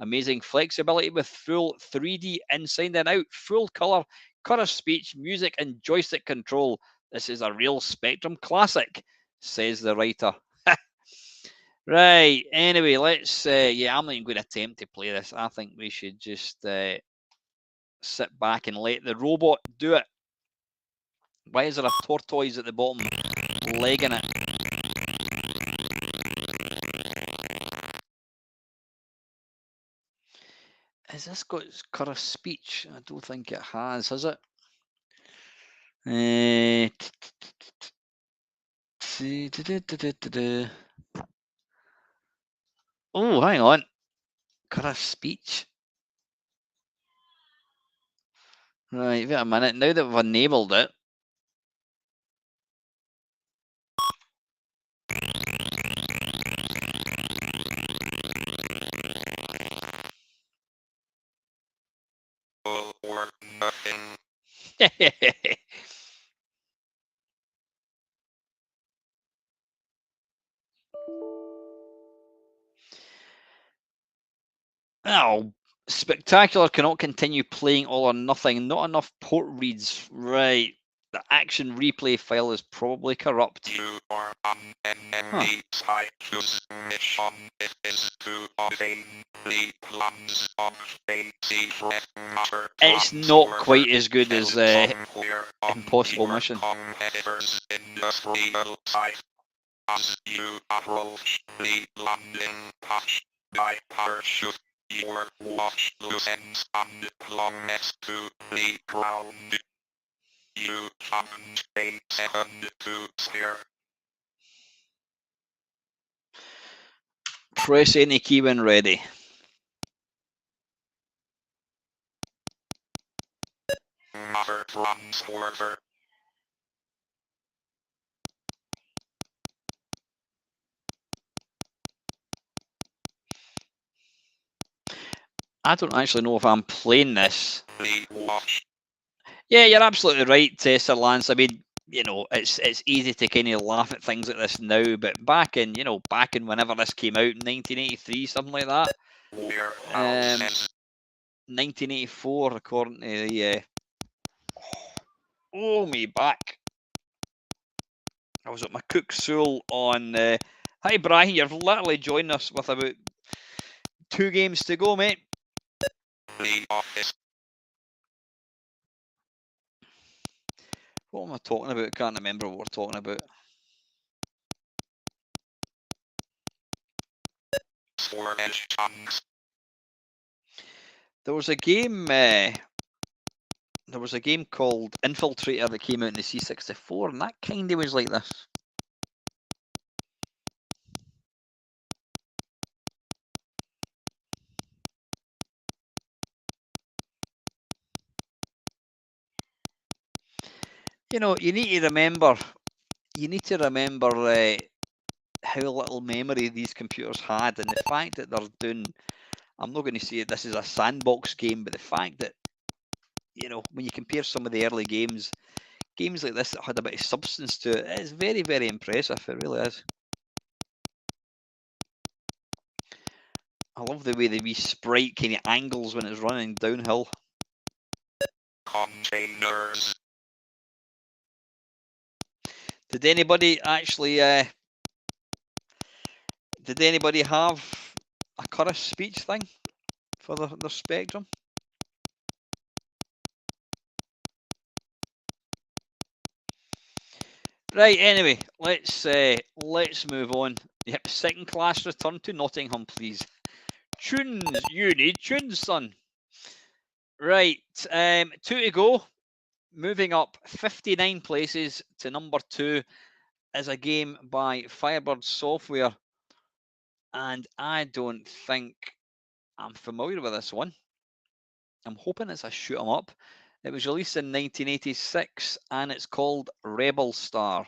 Amazing flexibility with full 3D inside and out, full color speech, music, and joystick control. This is a real Spectrum classic, says the writer. Right, anyway, let's... yeah, I'm not even going to attempt to play this. I think we should just sit back and let the robot do it. Why is there a tortoise at the bottom legging it? Has this got color speech? I don't think it has it? Oh, hang on. Color speech. Right, wait a minute. Now that we've enabled it. All or nothing. Oh, spectacular cannot continue playing all or nothing. Not enough port reads. Right. The action replay file is probably corrupt. You are on enemy side. Choose mission. It is to obtain the plans of a secret matter. It's not quite as good as Impossible your Mission. competitors' industrial site. As you approach the landing patch by parachute, your watch loosens and plummets to the ground. You haven't a second to spare. Press any key when ready. Matter transporter. I don't actually know if I'm playing this. The watch. Yeah, you're absolutely right, Sir Lance. I mean, you know, it's easy to kind of laugh at things like this now, but back in whenever this came out in 1983, something like that. 1984, according to the oh me back. I was at my Cook Soul on. Hi Brian, you're literally joining us with about 2 games to go, mate. The office. What am I talking about? Can't remember what we're talking about. There was a game. There was a game called Infiltrator that came out in the C64, and that kind of was like this. You know, you need to remember. You need to remember how little memory these computers had, and the fact that they're doing. I'm not going to say this is a sandbox game, but the fact that, you know, when you compare some of the early games like this that had a bit of substance to it, it's very, very impressive. It really is. I love the way the wee sprite kind of angles when it's running downhill. Containers. Did anybody actually? Did anybody have a Curtis speech thing for the Spectrum? Right. Anyway, let's move on. Yep. Second class return to Nottingham, please. Tunes. You need tunes, son. Right. 2 to go. Moving up 59 places to number 2 is a game by Firebird Software, and I don't think I'm familiar with this one. I'm hoping it's a shoot 'em up. It was released in 1986 and it's called Rebel Star.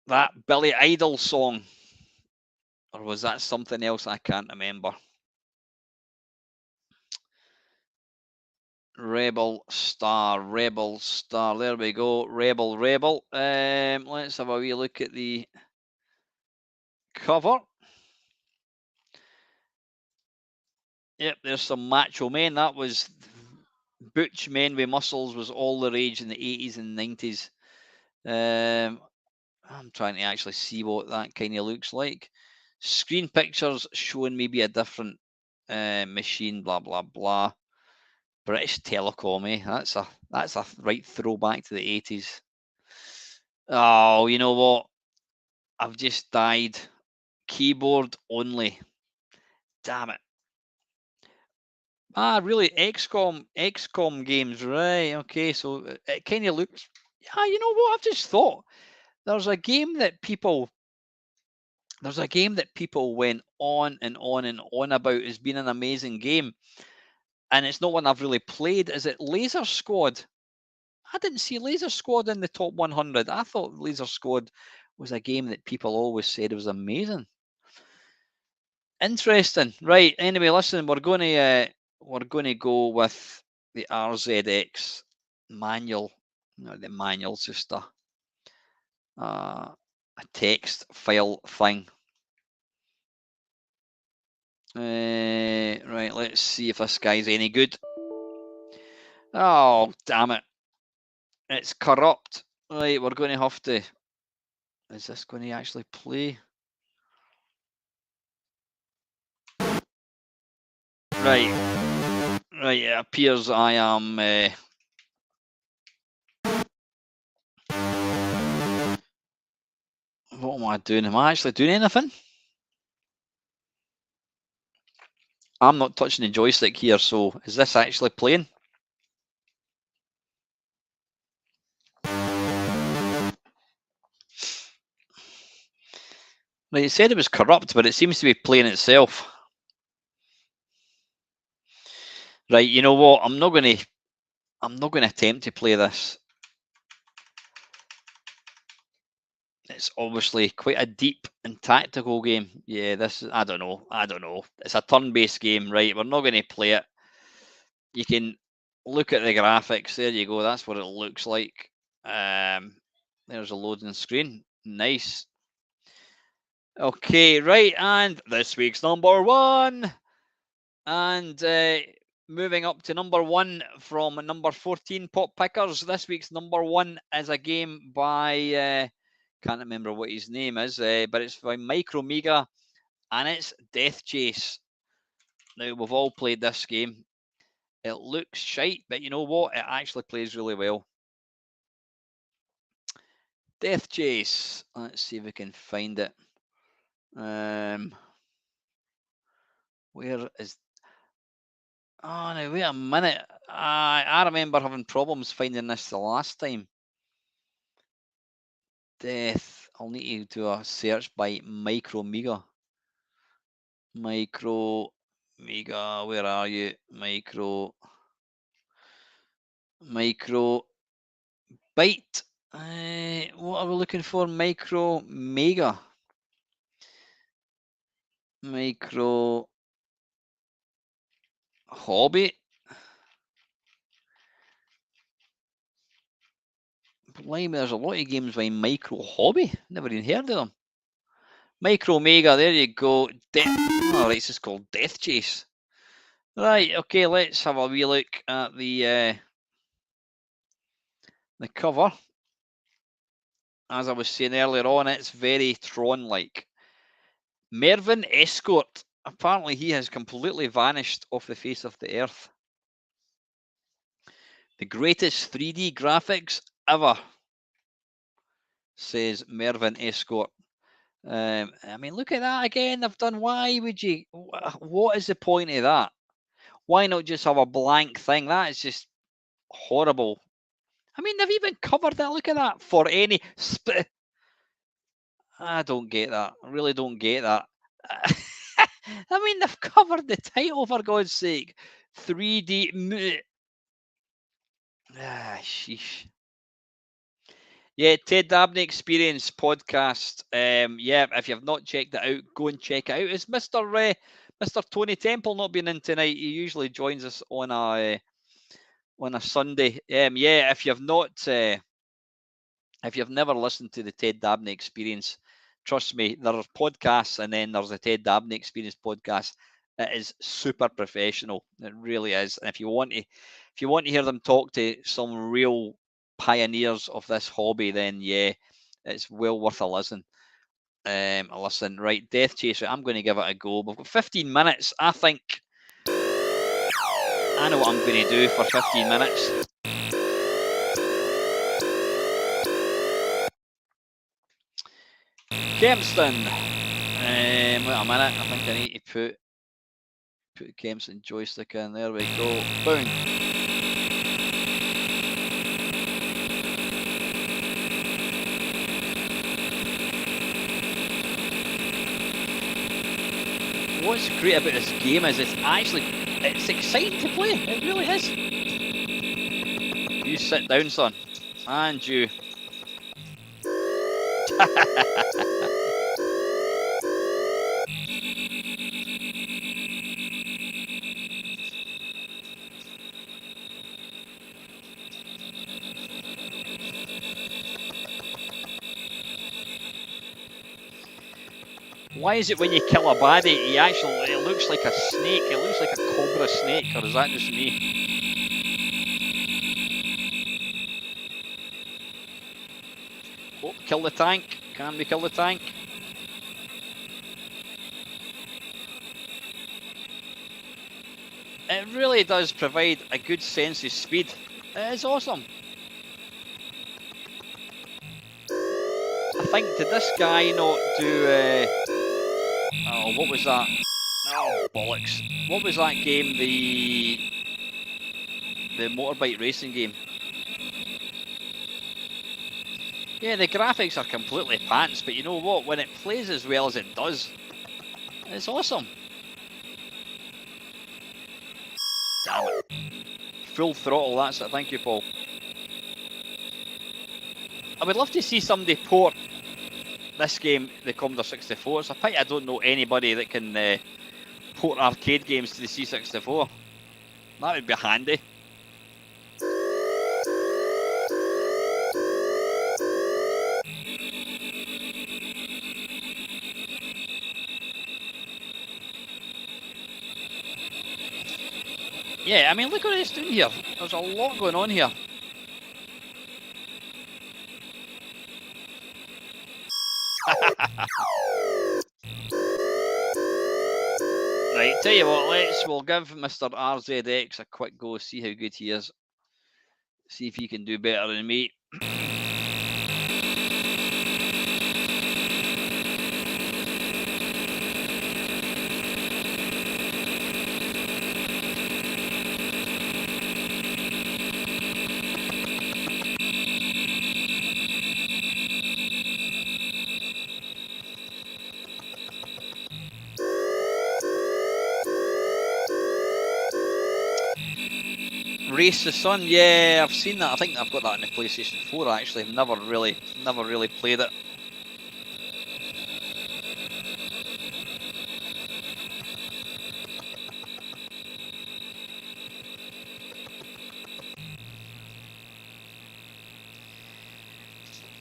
That Billy Idol song, or was that something else? I can't remember. Rebel Star, Rebel Star. There we go. Rebel, Rebel. Let's have a wee look at the cover. Yep, there's some macho men. That was butch men with muscles was all the rage in the 80s and 90s. I'm trying to actually see what that kind of looks like. Screen pictures showing maybe a different machine, blah blah blah. British Telecom, eh? That's a right throwback to the 80s. Oh, you know what? I've just died. Keyboard only. Damn it. Ah, really? XCOM games, right? Okay, so it kind of looks. Yeah, you know what? I've just thought there's a game that people went on and on and on about as being an amazing game, and it's not one I've really played. Is it Laser Squad? I didn't see Laser Squad in the top 100. I thought Laser Squad was a game that people always said was amazing. Interesting, right? Anyway, listen, we're going to go with the RZX manual. No, the manual's just a text file thing. Right, let's see if this guy's any good. Oh, damn it. It's corrupt. Right, we're going to have to... Is this going to actually play? Right. Right, it appears I am... What am I doing? Am I actually doing anything? I'm not touching the joystick here, so is this actually playing? Right, it said it was corrupt, but it seems to be playing itself. Right, you know what? I'm not going to attempt to play this. It's obviously quite a deep and tactical game. Yeah, this is, I don't know. It's a turn-based game, right? We're not going to play it. You can look at the graphics. There you go. That's what it looks like. There's a loading screen. Nice. Okay, right, and this week's number one. And moving up to number one from number 14 Pop Pickers. This week's number one is a game by, can't remember what his name is, but it's by Micromega, and it's Death Chase. Now, we've all played this game. It looks shite, but you know what? It actually plays really well. Death Chase. Let's see if we can find it. Where is... Oh, now wait a minute. I remember having problems finding this the last time. Death. I'll need to do a search by Micromega. Micromega, where are you? Micro Byte. What are we looking for? Micromega. Micro Hobby. Blimey, there's a lot of games by Micro Hobby. Never even heard of them. Micromega, there you go. Oh, right, it's called Death Chase. Right, okay, let's have a wee look at the cover. As I was saying earlier on, it's very Tron-like. Mervyn Escort. Apparently, he has completely vanished off the face of the earth. The greatest 3D graphics ever, says Mervyn Escort. I mean, look at that again. They've done. Why would you? What is the point of that? Why not just have a blank thing? That is just horrible. I mean, they've even covered that. Look at that for any. I don't get that. I really don't get that. I mean, they've covered the title for God's sake. 3D. Sheesh. Yeah, Ted Dabney Experience podcast. Yeah, if you've not checked it out, go and check it out. Is Mr. Tony Temple not been in tonight? He usually joins us on a Sunday. Yeah, if you've not, if you've never listened to the Ted Dabney Experience, trust me, there's podcasts and then there's the Ted Dabney Experience podcast. It is super professional. It really is. And if you want to hear them talk to some real pioneers of this hobby, then yeah, it's well worth a listen. Listen, right, Death Chaser. I'm going to give it a go. We've got 15 minutes. I think I know what I'm going to do for 15 minutes. Kempston. Wait a minute. I think I need to put Kempston joystick in. There we go. Boom. What's great about this game is it's exciting to play. It really is. You sit down, son. And you. Why is it when you kill a baddie, it looks like a snake? It looks like a cobra snake, or is that just me? Oh, kill the tank. Can we kill the tank? It really does provide a good sense of speed. It is awesome. I think, did this guy not do... oh, what was that? Oh, bollocks. What was that game? The motorbike racing game. Yeah, the graphics are completely pants, but you know what? When it plays as well as it does, it's awesome. Damn it. Full throttle, that's it. Thank you, Paul. I would love to see somebody port this game, the Commodore 64. It's a pity I don't know anybody that can port arcade games to the C64. That would be handy. Yeah, I mean, look what it's doing here. There's a lot going on here. Right, tell you what, we'll give Mr. RZX a quick go, see how good he is. See if he can do better than me. Race the Sun, yeah, I've seen that. I think I've got that on the PlayStation 4 actually. I've never really played it.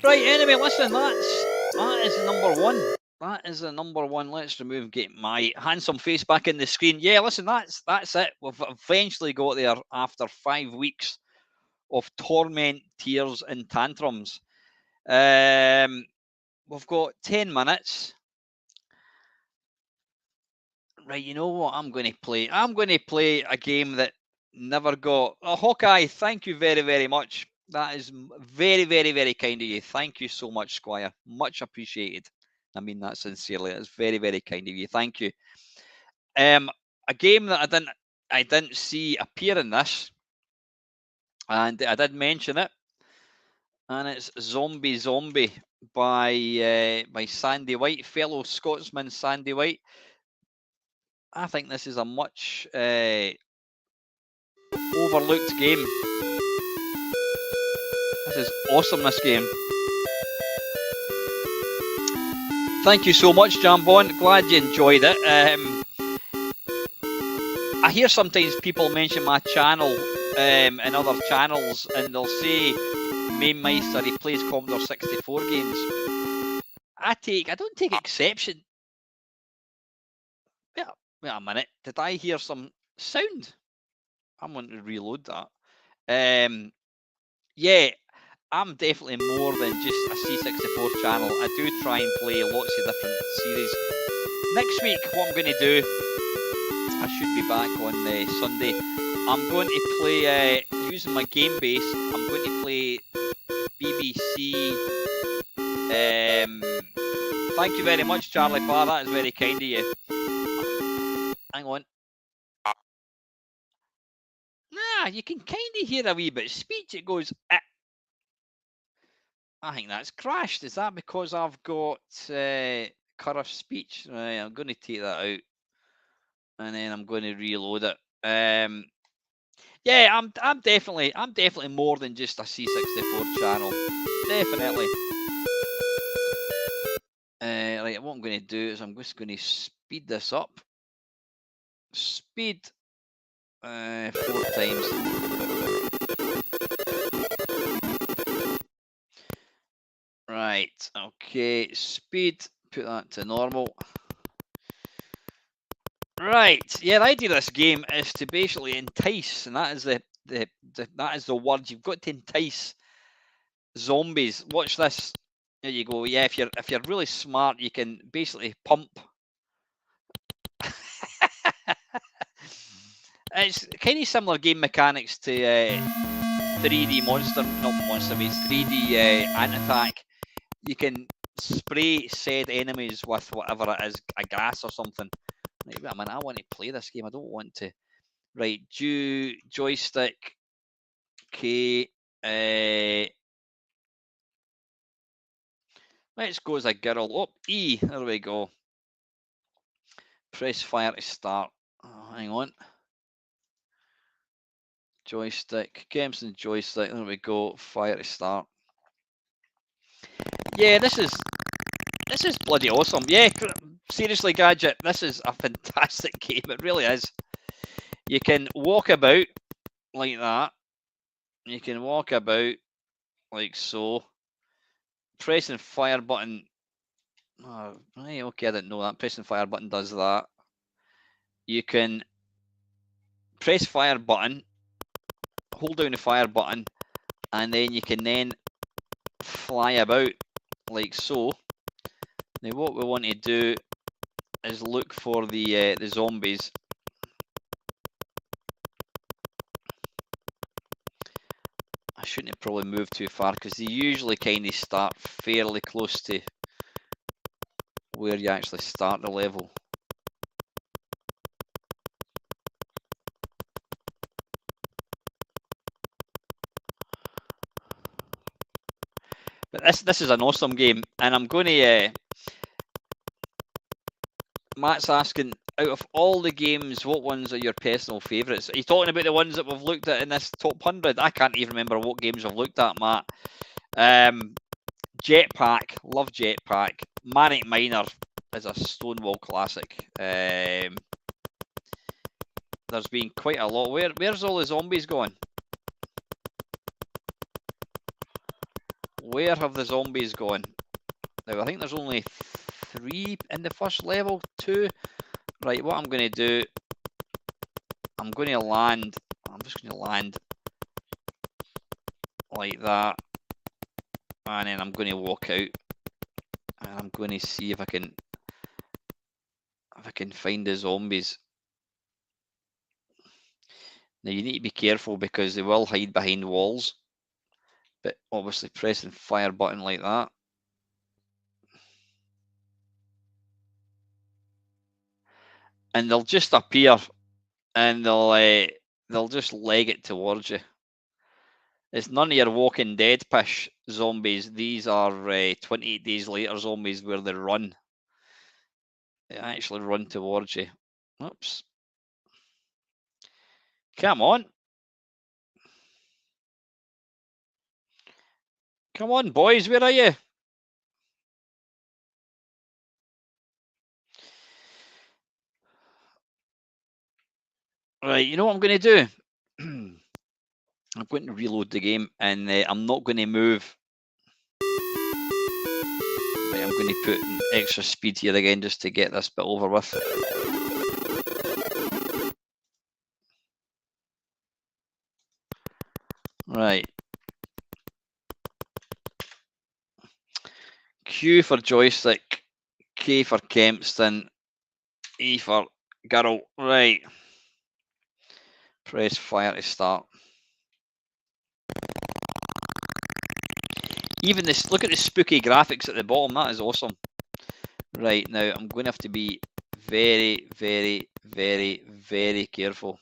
Right, anyway, listen, that is the number one. That is the number one. Let's get my handsome face back in the screen. Yeah, listen, that's it. We've eventually got there after 5 weeks of torment, tears, and tantrums. We've got 10 minutes. Right, you know what I'm going to play? I'm going to play a game that never got... Oh, Hawkeye, thank you very, very much. That is very, very, very kind of you. Thank you so much, Squire. Much appreciated. I mean that sincerely. It's very, very kind of you. Thank you. A game that I didn't see appear in this, and I did mention it, and it's Zombie by Sandy White, fellow Scotsman Sandy White. I think this is a much overlooked game. This is awesome, this game. Thank you so much, Jambon. Glad you enjoyed it. I hear sometimes people mention my channel and other channels, and they'll say Mamemeister, he plays Commodore 64 games. I don't take exception. Wait a minute. Did I hear some sound? I'm going to reload that. Yeah, I'm definitely more than just a C64 channel. I do try and play lots of different series. Next week, what I'm going to do, I should be back on Sunday. I'm going to play, using my game base, I'm going to play BBC. Thank you very much, Charlie Parr. That is very kind of you. Hang on. Nah, you can kind of hear a wee bit of speech. It goes, I think that's crashed. Is that because I've got curve speech? Right, I'm going to take that out, and then I'm going to reload it. Yeah, I'm definitely more than just a C64 channel. Definitely. Right, what I'm going to do is I'm just going to speed this up. Speed 4 times. Right, okay, speed, put that to normal. Right. Yeah, the idea of this game is to basically entice, and that is that is the word. You've got to entice zombies. Watch this. There you go. Yeah, if you're really smart, you can basically pump. It's kind of similar game mechanics to 3D Monster, not Monster Meets 3D Ant Attack. You can spray said enemies with whatever it is, a gas or something. Right, wait a minute, I want to play this game. I don't want to. Right, joystick. Okay. Let's go as a girl. Oh, E. There we go. Press fire to start. Oh, hang on. Joystick. Games and joystick. There we go. Fire to start. Yeah, this is bloody awesome. Yeah, seriously, Gadget, this is a fantastic game. It really is. You can walk about like that. You can walk about like so. Pressing fire button. Oh, right, okay, I didn't know that. Pressing fire button does that. You can press fire button, hold down the fire button, and then you can then fly about like so. Now what we want to do is look for the zombies. I shouldn't have probably moved too far because they usually kind of start fairly close to where you actually start the level. But this is an awesome game, and I'm going to. Matt's asking, out of all the games, what ones are your personal favourites? Are you talking about the ones that we've looked at in this top 100? I can't even remember what games we've looked at, Matt. Jetpack, love Jetpack. Manic Miner is a Stonewall classic. There's been quite a lot. Where's all the zombies gone? Where have the zombies gone? Now, I think there's only 3 in the first level, 2. Right, what I'm going to do, I'm going to land, I'm just going to land like that, and then I'm going to walk out, and I'm going to see if I can find the zombies. Now, you need to be careful because they will hide behind walls, but obviously pressing fire button like that. And they'll just appear, and they'll just leg it towards you. It's none of your Walking Dead pish zombies. These are 28 Days Later zombies where they run. They actually run towards you. Oops. Come on. Come on, boys. Where are you? Right, you know what I'm going to do? I'm going to reload the game, and I'm not going to move. Right, I'm going to put an extra speed here again just to get this bit over with. Right. Q for joystick, K for Kempston, E for girl. Right. Press fire to start. Even this, look at the spooky graphics at the bottom. That is awesome. Right, now I'm going to have to be very, very, very, very careful.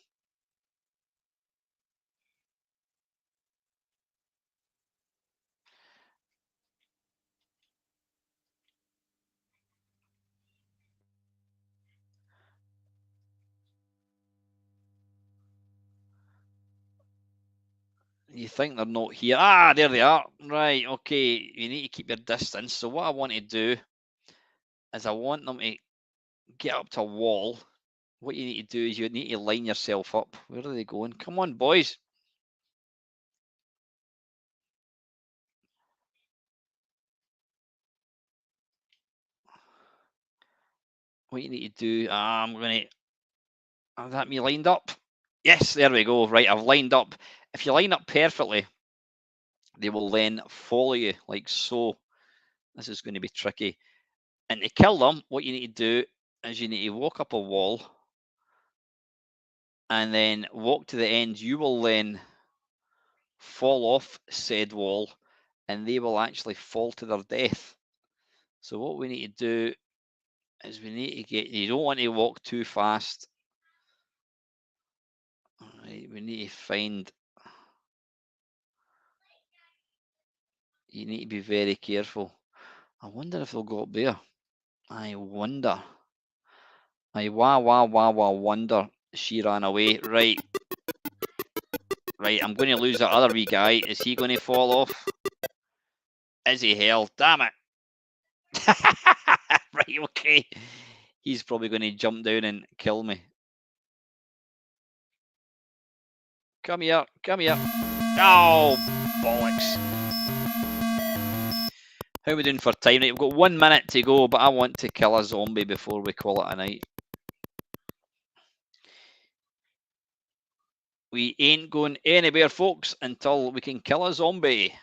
You think they're not here? Ah, there they are. Right, okay. You need to keep your distance. So what I want to do is I want them to get up to a wall. What you need to do is you need to line yourself up. Where are they going? Come on, boys. What you need to do, I'm going to Is that me lined up? Yes, there we go. Right, I've lined up. If you line up perfectly, they will then follow you like so. This is going to be tricky. And to kill them, what you need to do is you need to walk up a wall and then walk to the end. You will then fall off said wall and they will actually fall to their death. So what we need to do is we need to get, you don't want to walk too fast. All right, we need to find, you need to be very careful. I wonder if they'll go up there. I wonder. I wonder. She ran away. Right. Right, I'm going to lose that other wee guy. Is he going to fall off? Is he hell? Damn it. Right, okay. He's probably going to jump down and kill me. Come here. Come here. Oh, bollocks. How are we doing for time? Right, we've got 1 minute to go, but I want to kill a zombie before we call it a night. We ain't going anywhere, folks, until we can kill a zombie.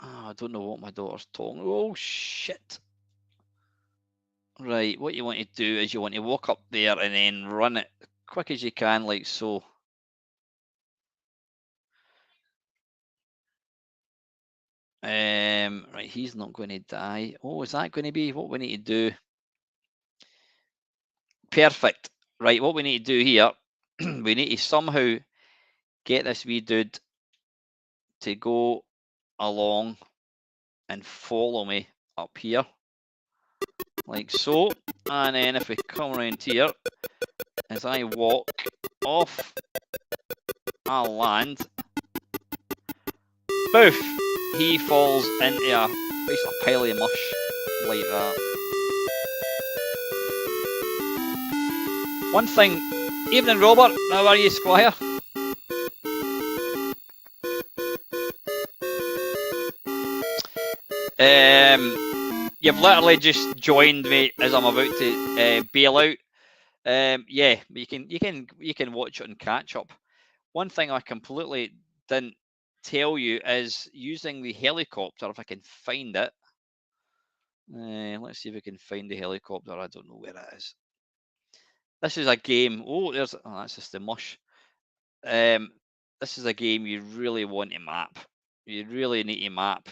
Oh, I don't know what my daughter's talking. Oh, shit. Right, what you want to do is you want to walk up there and then run it quick as you can, like so. Right, he's not going to die. Oh, is that going to be what we need to do? Perfect. Right, what we need to do here, we need to somehow get this wee dude to go along and follow me up here, like so. And then if we come around here, as I walk off, I'll land. Boof! He falls into a pile of mush like that. One thing, evening Robert, how are you, Squire? You've literally just joined me as I'm about to bail out. Yeah, you can watch it and catch up. One thing I completely didn't tell you is using the helicopter. If I can find it, let's see if we can find the helicopter. I don't know where it is. This is a game. Oh, that's just the mush. This is a game you really want to map. You really need to map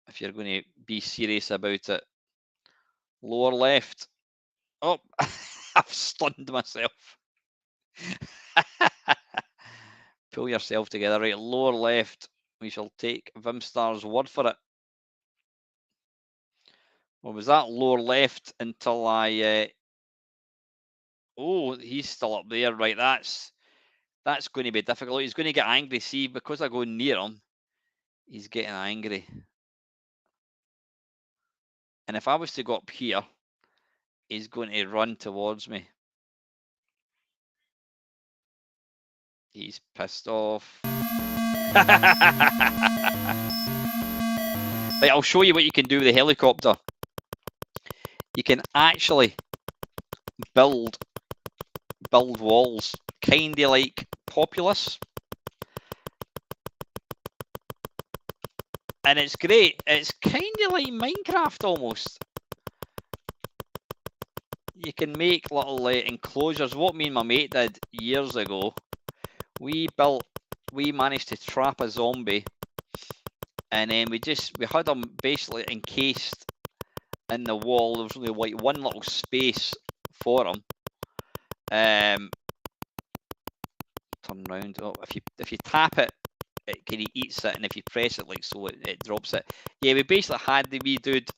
if you're going to be serious about it. Lower left. Oh, I've stunned myself. Pull yourself together. Right, lower left. We shall take Vimstar's word for it. Well, was that lower left until I... Oh, he's still up there. Right, that's going to be difficult. He's going to get angry. See, because I go near him, he's getting angry. And if I was to go up here, he's going to run towards me. He's pissed off. Right, I'll show you what you can do with the helicopter. You can actually build walls, kind of like Populous. And it's great. It's kind of like Minecraft almost. You can make little enclosures. What me and my mate did years ago, we managed to trap a zombie, and then we had him basically encased in the wall. There was only like one little space for him. Turn round. Oh, if you tap it, he eats it, and if you press it like so, it drops it. Yeah, we basically had the wee dude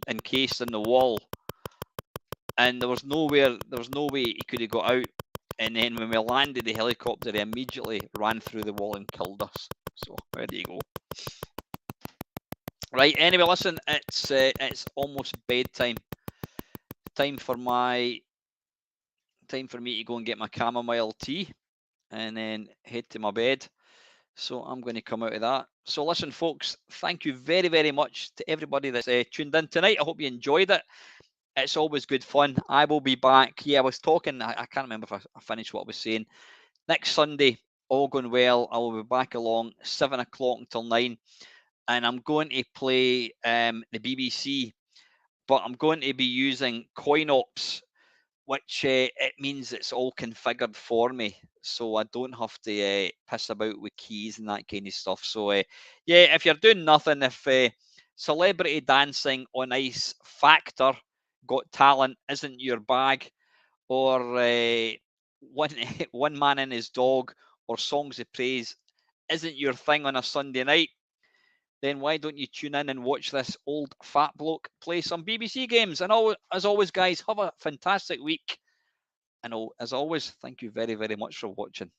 encased in the wall, and there was no way he could have got out. And then when we landed the helicopter, he immediately ran through the wall and killed us. So there you go. Right. Anyway, listen, it's almost bedtime. Time for me to go and get my chamomile tea, and then head to my bed. So I'm going to come out of that. So listen, folks, thank you very, very much to everybody that's tuned in tonight. I hope you enjoyed it. It's always good fun. I will be back. Yeah, I was talking. I can't remember if I finished what I was saying. Next Sunday, all going well, I will be back along 7 o'clock until 9. And I'm going to play the BBC, but I'm going to be using CoinOps, which it means it's all configured for me, so I don't have to piss about with keys and that kind of stuff. So yeah, if you're doing nothing, if celebrity dancing on ice factor Got Talent isn't your bag, or one one man and his dog, or songs of praise isn't your thing on a Sunday night, then why don't you tune in and watch this old fat bloke play some BBC games? And as always, guys, have a fantastic week. And as always, thank you very, very much for watching.